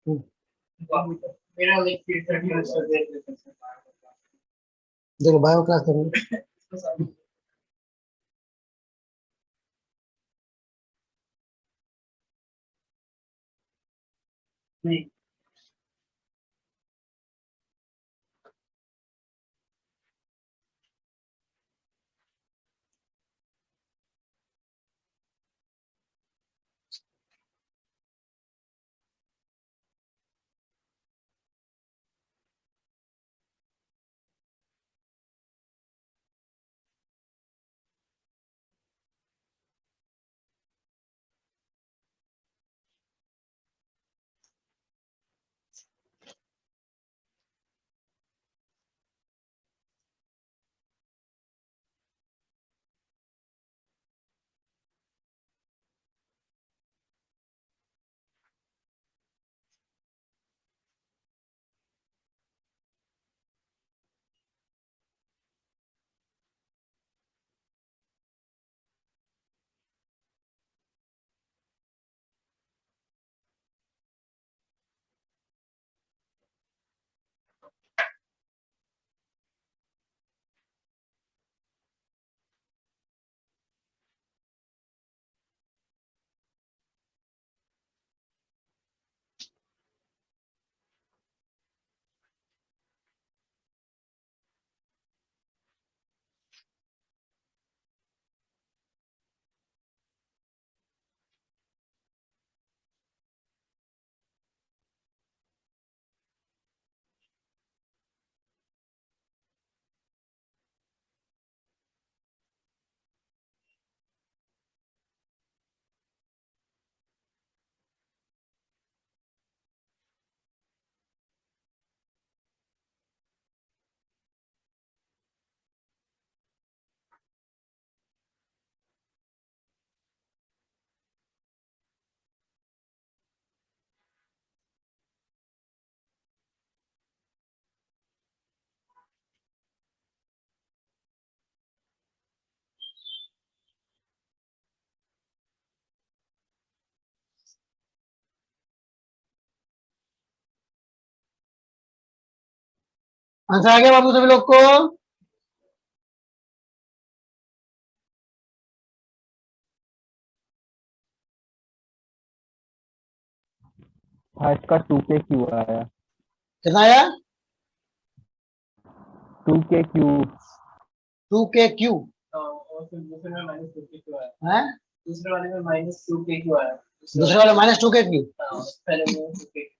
हम्म। मेरा लाइक 30 मिनट्स का ब्रेक लेते हैं। देखो बायो क्लास करेंगे। नहीं आंसर आ गया बाबू सभी लोग को? हाँ इसका 2k क्यू आया। कितना आया? 2k Q. 2KQ और फिर दूसरे में -2k क्यों आया? है? दूसरे वाले में -2k क्यों आया? दूसरे वाले -2KQ। हाँ, पहले में 2k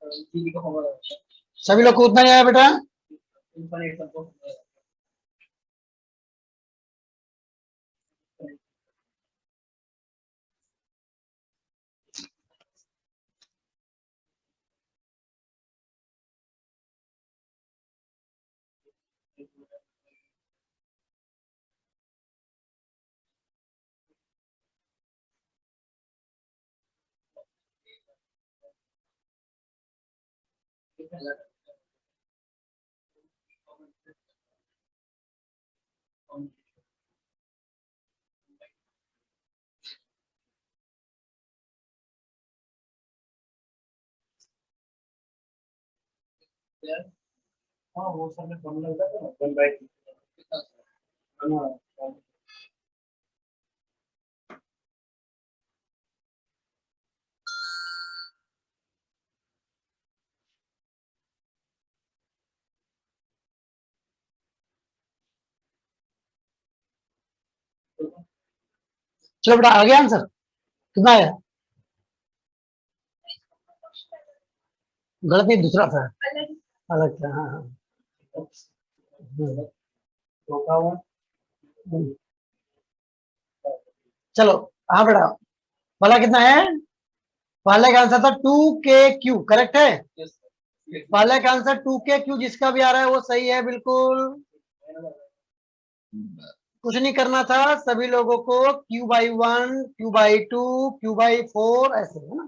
जीबी का होगा सभी लोग को उतना ही आया बेटा? इनफाइनाइट को हाँ वो सब में कम लगता है ना 1/2 हाँ। चलो बेटा आ गया आंसर, कितना आया? गलत नहीं, दूसरा था, अलग था। हाँ हाँ। धोखा हुआ। हम्म। चलो हाँ बेटा, पहला कितना है? पहले का आंसर था 2KQ, करेक्ट है? पहले का आंसर 2KQ, जिसका भी आ रहा है वो सही है बिल्कुल। कुछ नहीं करना था, सभी लोगों को Q/1, Q/2, Q/4 ऐसे, है ना?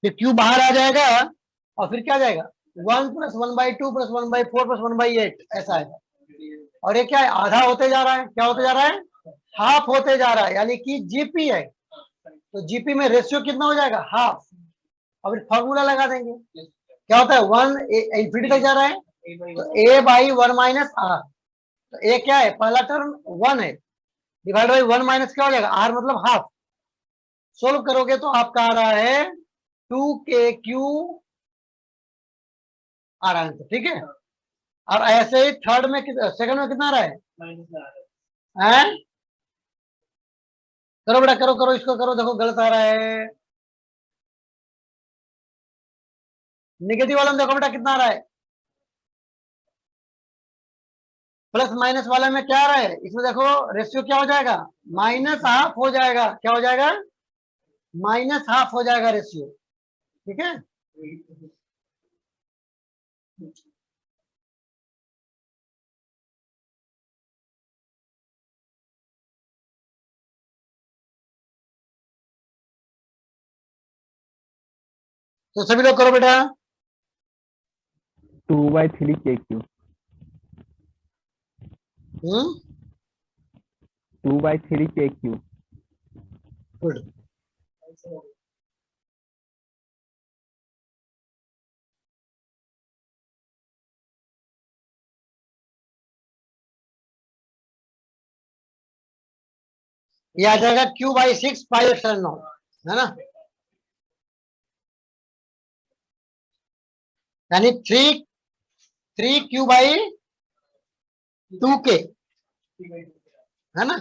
फिर Q बाहर आ जाएगा और फिर क्या आ जाएगा? 1 + 1/2 + 1/4 + 1/8 ऐसा है। और ये क्या है? आधा होते जा रहा है। क्या होते जा रहा है? हाफ होते जा रहा है, यानी कि जीपी है। तो जीपी में रेशियो कितना हो जाएगा? हाफ। और फिर फॉर्मूला लगा देंगे, क्या होता है? 1 इंफिनिटी तक जा रहा है, तो A/1 - R। तो ए क्या है? पहला टर्म 1 है, डिवाइड बाई 1 माइनस क्या हो जाएगा? R मतलब हाफ। सोल्व करोगे तो आपका आ रहा है 2KQ आ रहा है, ठीक है? और ऐसे ही थर्ड में सेकंड में कितना आ रहा है? माइनस आ रहा हैं? करो बेटा, करो करो, इसको करो, देखो गलत आ रहा है। निगेटिव वाला में देखो बेटा कितना आ रहा है? प्लस माइनस वाले में क्या आ रहा है? इसमें देखो रेशियो क्या हो जाएगा? माइनस हाफ हो जाएगा। क्या हो जाएगा? माइनस हाफ हो जाएगा रेशियो, ठीक है? तो सभी लोग करो बेटा। 2/3KQ, हम्म, 2/3KQ। गुड। ये आ जाएगा Q/6 πε0, है ना? यानी 3Q/2K, है ना?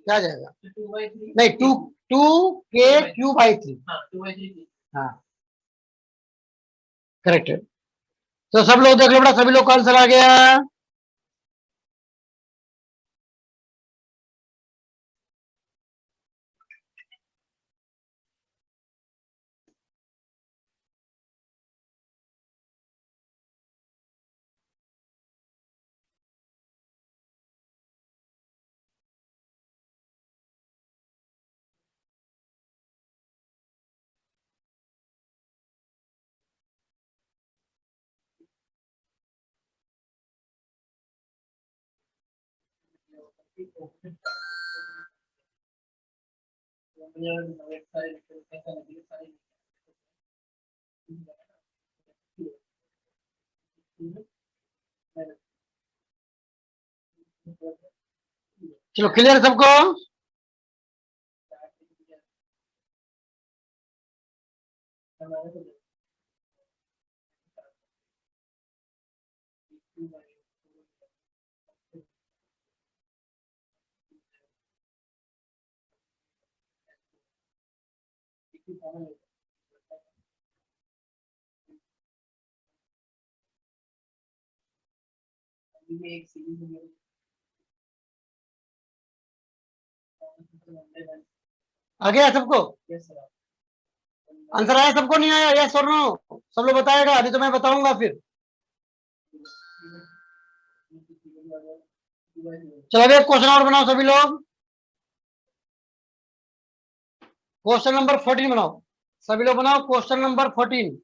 क्या आ जाएगा? 2/3 नहीं, 2KQ/3। हाँ 2/3 हाँ, करेक्ट है। तो सब लोग देख लो बेटा, सभी लोग का आंसर आ गया। चलो क्लियर सबको? आ गया सबको? आंसर आया सबको? नहीं आया? यस और नो? सब लोग बताएगा, अभी तो मैं बताऊंगा फिर। चलो अभी एक क्वेश्चन और बनाओ सभी लोग। क्वेश्चन नंबर 14 बनाओ, सभी लोग बनाओ क्वेश्चन नंबर 14।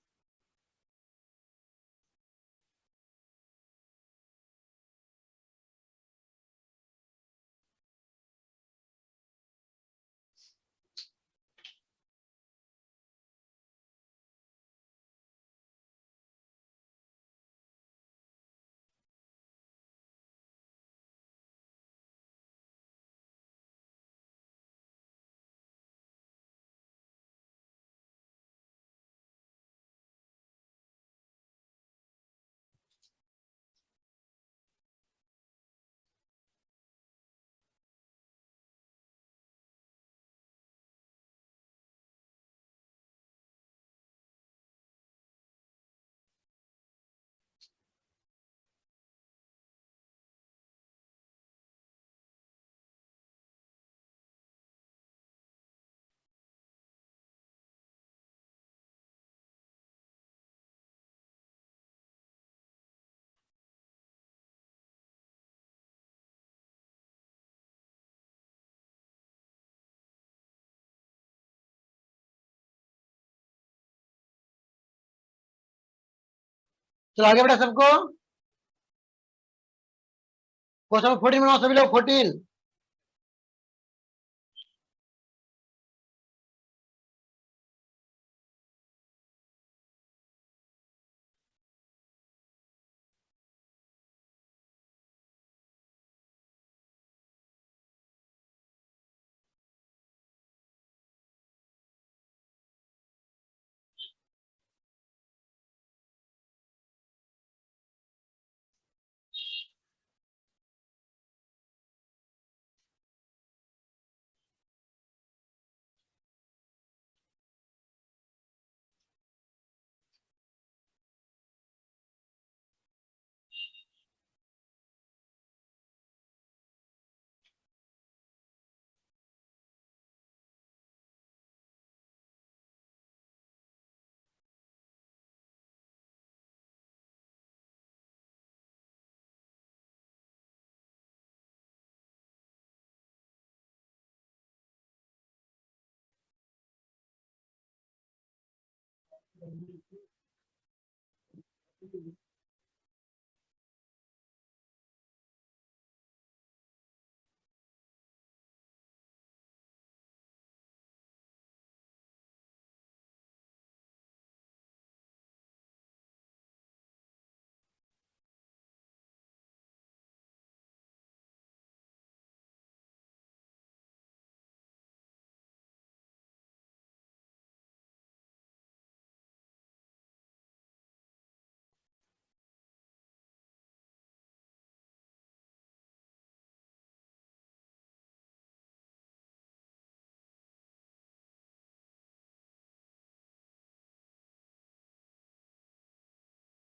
चलो आगे बेटा सबको। क्वेश्चन 14 बनाओ सभी लोग, 14।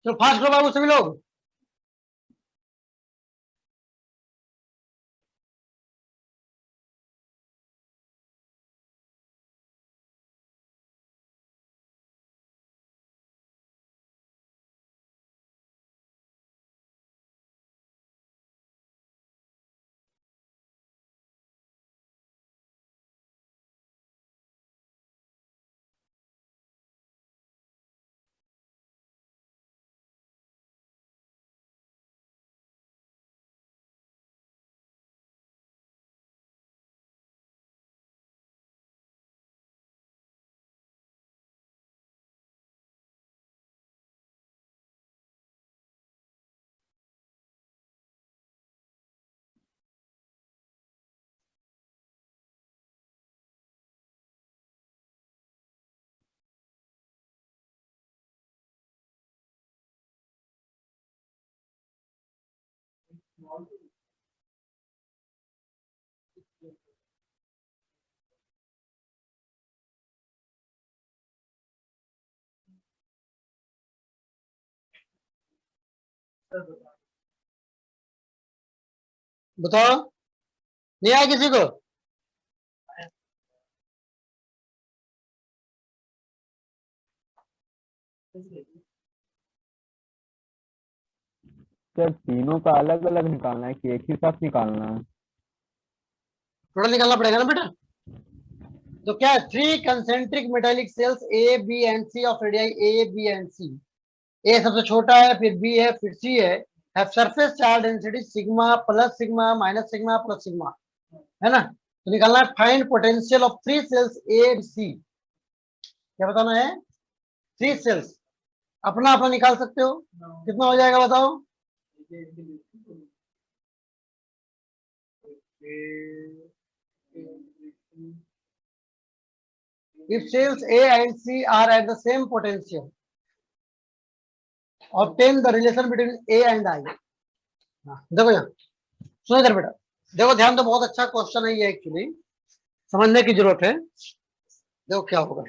चलो फास्ट करो बाबू सभी लोग। बताओ, नहीं आया किसी को? सर तीनों का अलग अलग निकालना है कि एक ही साथ निकालना है? थोड़ा निकालना पड़ेगा ना बेटा। तो क्या है, 3 concentric metallic shells A B and C of radii A B and C. A सबसे छोटा है, फिर बी है, फिर सी है। Have surface charge density sigma plus sigma minus sigma plus sigma, है ना। तो निकालना है find potential of 3 shells A C. क्या बताना है? 3 सेल्स अपना अपना निकाल सकते हो, कितना हो जाएगा बताओ? If cells A and C are at the same potential, obtain the relation between A and I. देखो यहाँ, सुनो इधर बेटा, देखो ध्यान दो, बहुत अच्छा क्वेश्चन है ये, एक्चुअली समझने की जरूरत है। देखो क्या होगा।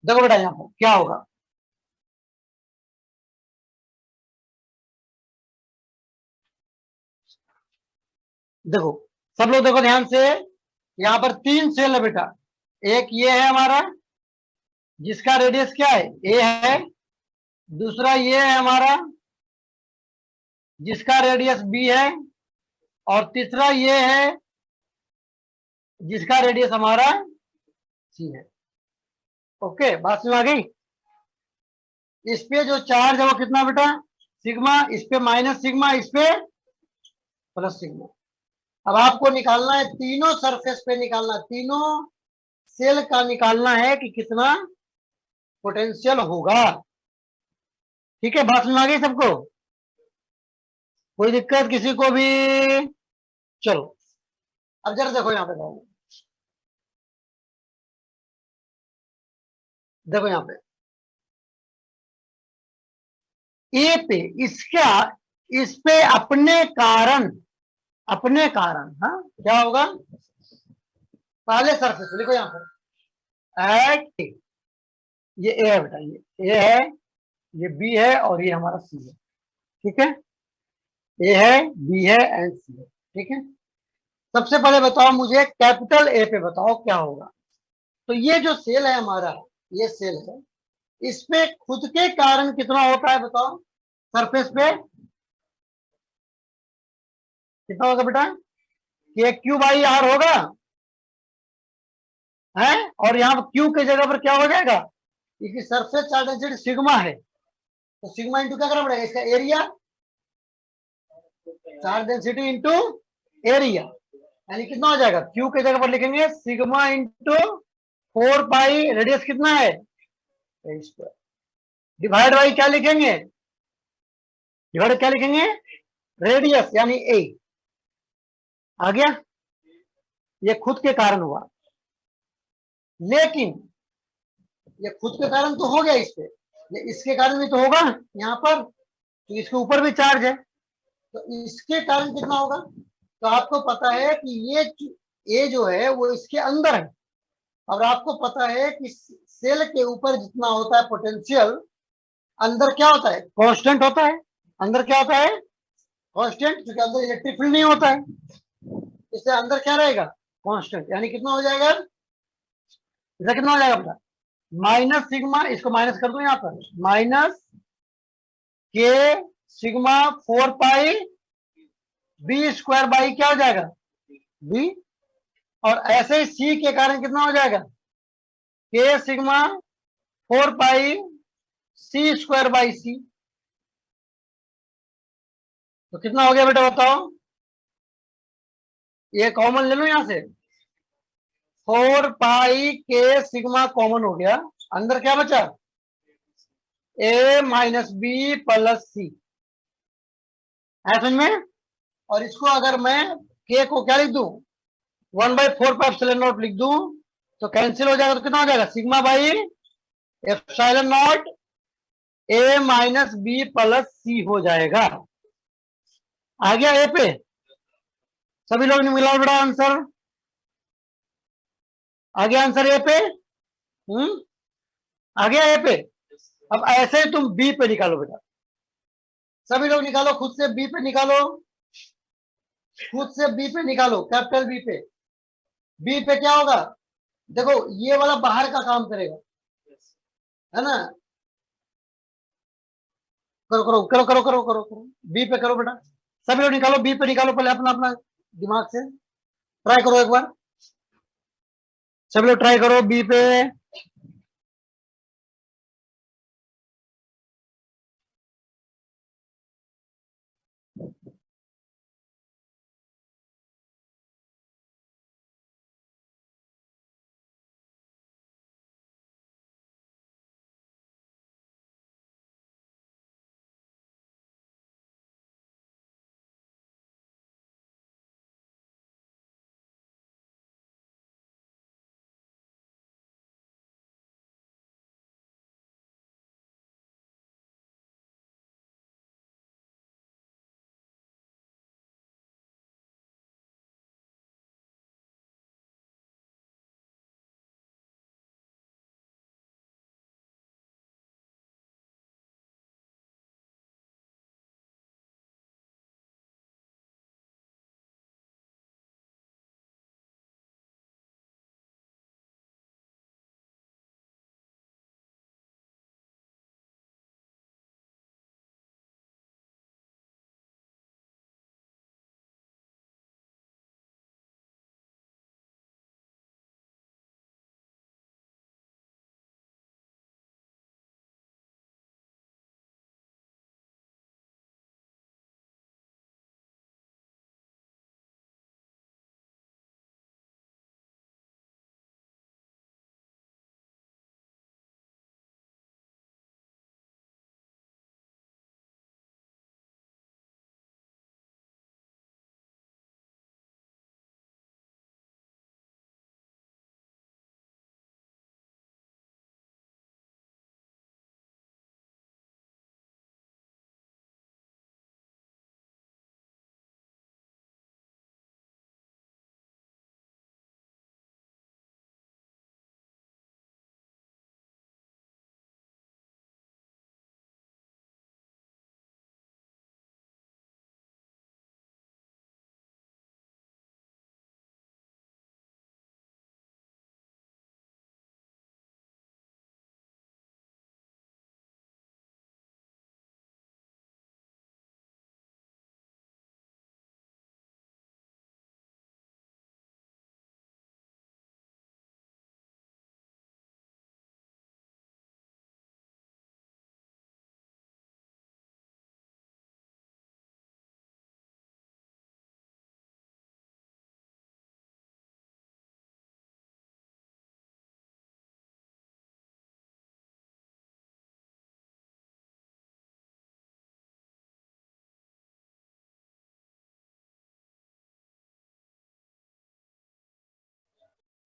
देखो बेटा यहाँ पर क्या होगा। देखो सब लोग देखो ध्यान से, यहाँ पर 3 सेल है बेटा। एक ये है हमारा, जिसका रेडियस क्या है, ए है। दूसरा ये है हमारा जिसका रेडियस बी है, और तीसरा ये है जिसका रेडियस हमारा सी है। ओके, बात समझ आ गई। इस पे जो चार्ज है वो कितना बेटा, सिग्मा, इस पे माइनस सिग्मा, इस पे प्लस सिग्मा। अब आपको निकालना है तीनों सरफेस पे निकालना, तीनों सेल का निकालना है कि कितना पोटेंशियल होगा। ठीक है, बात समझ आ गई सबको, कोई दिक्कत किसी को भी? चलो अब जरा देखो यहाँ पे, देखो यहाँ पे ए पे इसका, इस पे अपने कारण, अपने कारण, हाँ क्या होगा, पहले सरफेस लिखो यहाँ पर एट, ये ए है बेटा, ये ए है, ये बी है, और ये हमारा सी है। ठीक है, ए है, बी है एंड सी है। ठीक है, सबसे पहले बताओ मुझे कैपिटल ए पे बताओ क्या होगा। तो ये जो सेल है हमारा, ये सेल है, इस पे खुद के कारण कितना होता है बताओ, सरफेस पे कितना होगा बेटा, के क्यू बाई आर होगा है, और यहाँ क्यू की जगह पर क्या हो जाएगा, इसकी सरफेस चार्ज डेंसिटी सिग्मा है, तो सिग्मा इंटू क्या करना पड़ेगा, इसका area, charge density into area, यानी कितना हो जाएगा, क्यू की जगह पर लिखेंगे सिग्मा इंटू 4 पाई, रेडियस कितना है स्क्वायर, डिवाइड बाई क्या लिखेंगे, डिवाइड क्या लिखेंगे, रेडियस यानी ए। आ गया, ये खुद के कारण हुआ, लेकिन ये खुद के कारण तो हो गया इस पे, ये इसके कारण भी तो होगा यहाँ पर, तो इसके ऊपर भी चार्ज है, तो इसके कारण कितना होगा, तो आपको पता है कि ये जो है वो इसके अंदर है, और आपको पता है कि सेल के ऊपर जितना होता है पोटेंशियल, अंदर क्या होता है, कांस्टेंट होता है, अंदर क्या होता है, कांस्टेंट, क्योंकि अंदर इलेक्ट्रिक फील्ड नहीं होता है, इससे अंदर क्या रहेगा, कांस्टेंट, यानी कितना हो जाएगा, इसका कितना हो जाएगा पता, माइनस सिग्मा, इसको माइनस कर दो यहाँ पर, minus k sigma 4 pi b square by क्या हो जाएगा, बी, और ऐसे ही सी के कारण कितना हो जाएगा, K sigma 4 pi C square by C, तो कितना हो गया बेटा बताओ, ये कॉमन ले लो यहां से, 4 पाई के सिग्मा कॉमन हो गया, अंदर क्या बचा, ए माइनस बी प्लस सी, है समझ में। और इसको अगर मैं के को क्या लिख दूं, 1/4 पाई एप्सिलॉन नॉट लिख दूं, तो कैंसिल हो जाएगा, तो कितना हो जाएगा, sigma by epsilon nought A minus B plus C हो जाएगा। आ गया ए पे, सभी लोग ने मिला बड़ा आंसर, आ गया आंसर ए पे, आ गया ए पे। अब ऐसे ही तुम बी पे निकालो बेटा, सभी लोग निकालो, खुद से बी पे निकालो, खुद से बी पे निकालो, कैपिटल बी पे, बी पे क्या होगा, देखो ये वाला बाहर का काम करेगा, है ना, करो करो करो करो करो करो करो, बी पे करो बेटा, सभी लोग निकालो, बी पे निकालो पहले अपना अपना दिमाग से, ट्राई करो एक बार, सभी लोग ट्राई करो बी पे,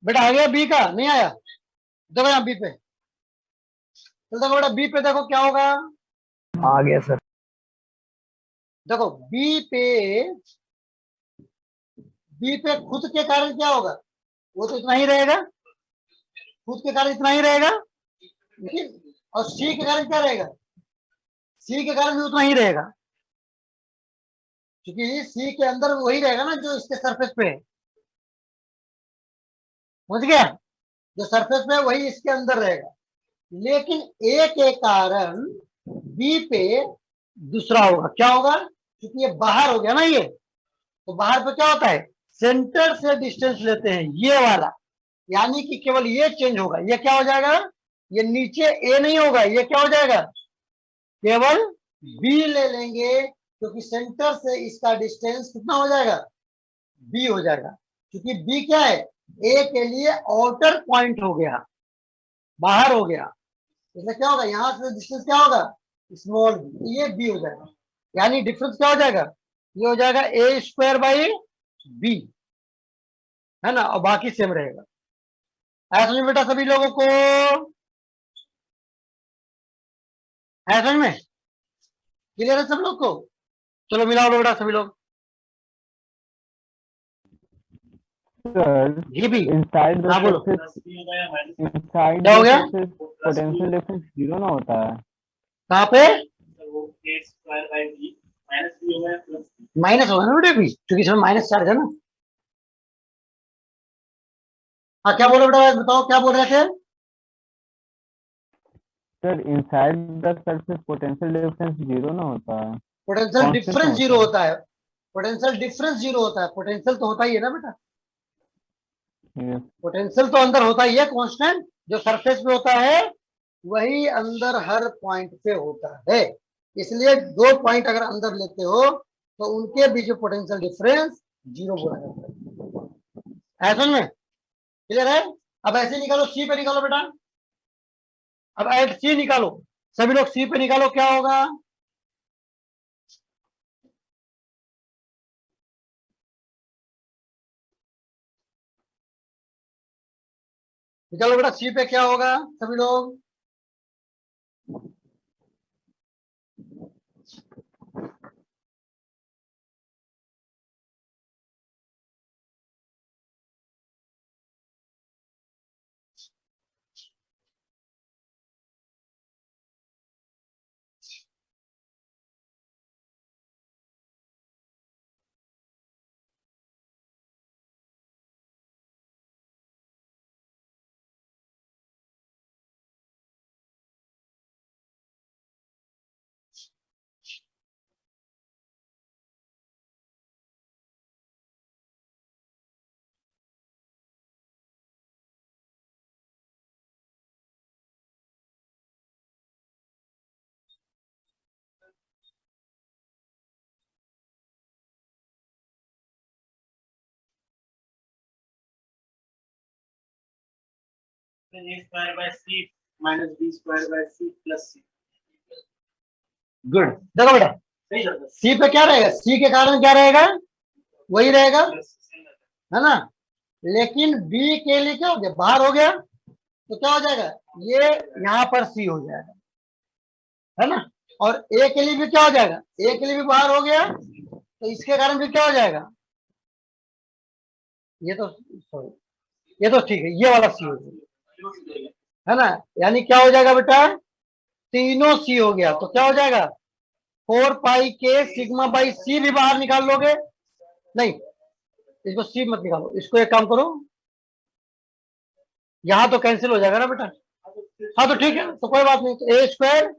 बेटा आ गया बी का, नहीं आया? देखो यहाँ बी पे, तो देखो बेटा बी पे देखो क्या होगा। आ गया सर। देखो बी पे खुद के कारण क्या होगा, वो तो इतना ही रहेगा, खुद के कारण इतना ही रहेगा, लेकिन और सी के कारण क्या रहेगा, सी के कारण भी उतना ही रहेगा, क्योंकि सी के अंदर वही रहेगा ना जो इसके सरफेस पे है। समझ गया, जो सरफेस पे है वही इसके अंदर रहेगा, लेकिन ए के कारण बी पे दूसरा होगा। क्या होगा, क्योंकि ये बाहर हो गया ना, ये तो बाहर पे क्या होता है, सेंटर से डिस्टेंस लेते हैं ये वाला, यानी कि केवल ये चेंज होगा। ये क्या हो जाएगा, ये नीचे ए नहीं होगा, ये क्या हो जाएगा, केवल बी ले लेंगे, क्योंकि सेंटर से इसका डिस्टेंस कितना हो जाएगा, बी हो जाएगा, क्योंकि बी क्या है, ए के लिए आउटर पॉइंट हो गया, बाहर हो गया, इसलिए क्या होगा, यहां से डिस्टेंस क्या होगा, स्मॉल बी, ये बी हो जाएगा, यानी डिफरेंस क्या हो जाएगा, ये हो जाएगा ए स्क्वायर बाई बी, है ना, और बाकी सेम रहेगा। ऐसा समझ बेटा सभी लोगों को, है समझ में, क्लियर है सब लोग को? चलो मिलाओ लो बेटा सभी लोग, सर ये भी इनसाइड द हाँ बोलो, सरफेस, प्लस बी होगा या माइनस इनसाइड क्या हो द गया? सरफेस पोटेंशियल डिफरेंस जीरो ना होता है। कहाँ पे वो A square by B minus B होगा या प्लस बी? माइनस होगा ना बेटा, भी क्योंकि इसमें माइनस चार्ज है ना। हाँ क्या बोलो बेटा, बताओ क्या बोल रहे थे? Sir inside the surface potential difference zero ना होता है, पोटेंशियल कांस्टेंट डिफरेंस जीरो होता होता है, पोटेंशियल डिफरेंस जीरो होता है, पोटेंशियल तो होता ही है ना बेटा, है। पोटेंशियल तो अंदर होता ही है, कांस्टेंट जो सरफेस पे होता है वही अंदर हर पॉइंट पे होता है, इसलिए दो पॉइंट अगर अंदर लेते हो तो उनके बीच में पोटेंशियल डिफरेंस जीरो बोला जाता है। ऐसा में क्लियर है? अब ऐसे निकालो, सी पे निकालो बेटा, अब एट सी निकालो, सभी लोग सी पे निकालो, क्या होगा, निकालो बेटा सी पे क्या होगा सभी लोग, A square by C minus B square by C plus C. Good. देखो बेटा सही है सी पे क्या रहेगा, सी के कारण क्या रहेगा, वही रहेगा, है ना, लेकिन बी के लिए क्या हो गया, बाहर हो गया, तो क्या हो जाएगा, ये यहाँ पर सी हो जाएगा, है ना, और ए के लिए भी क्या हो जाएगा, ए के लिए भी बाहर हो गया, तो इसके कारण भी क्या हो जाएगा, ये तो सॉरी, ये तो ठीक है, ये वाला सी हो जाएगा, है ना, यानी क्या हो जाएगा बेटा, तीनों सी हो गया, तो क्या हो जाएगा, 4 पाई के सिग्मा बाई सी भी बाहर निकाल लोगे, नहीं इसको सी मत निकालो, इसको एक काम करो, यहां तो कैंसिल हो जाएगा ना बेटा, हाँ तो ठीक है, तो कोई बात नहीं, तो A square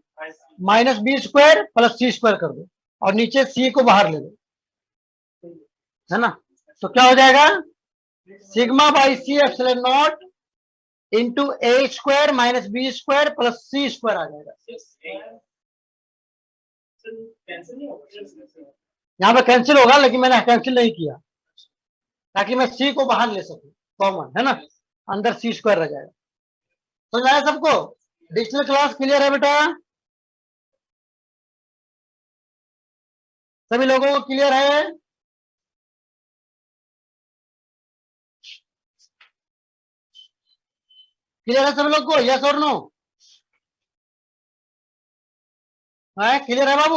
minus B square plus C square कर दो, और नीचे सी को बाहर ले लो, है ना, तो क्या हो जाएगा, sigma by C epsilon nought into A square minus B square plus C square आ जाएगा। यहाँ पे कैंसिल होगा, लेकिन मैंने कैंसिल नहीं किया ताकि मैं सी को बाहर ले सकूं, कॉमन है ना, अंदर सी स्क्वायर रह जाएगा। समझ आया सबको, डिजिटल क्लास क्लियर है बेटा, सभी लोगों को क्लियर है? क्लियर है सब लोग को, यस और नो? क्लियर है बाबू?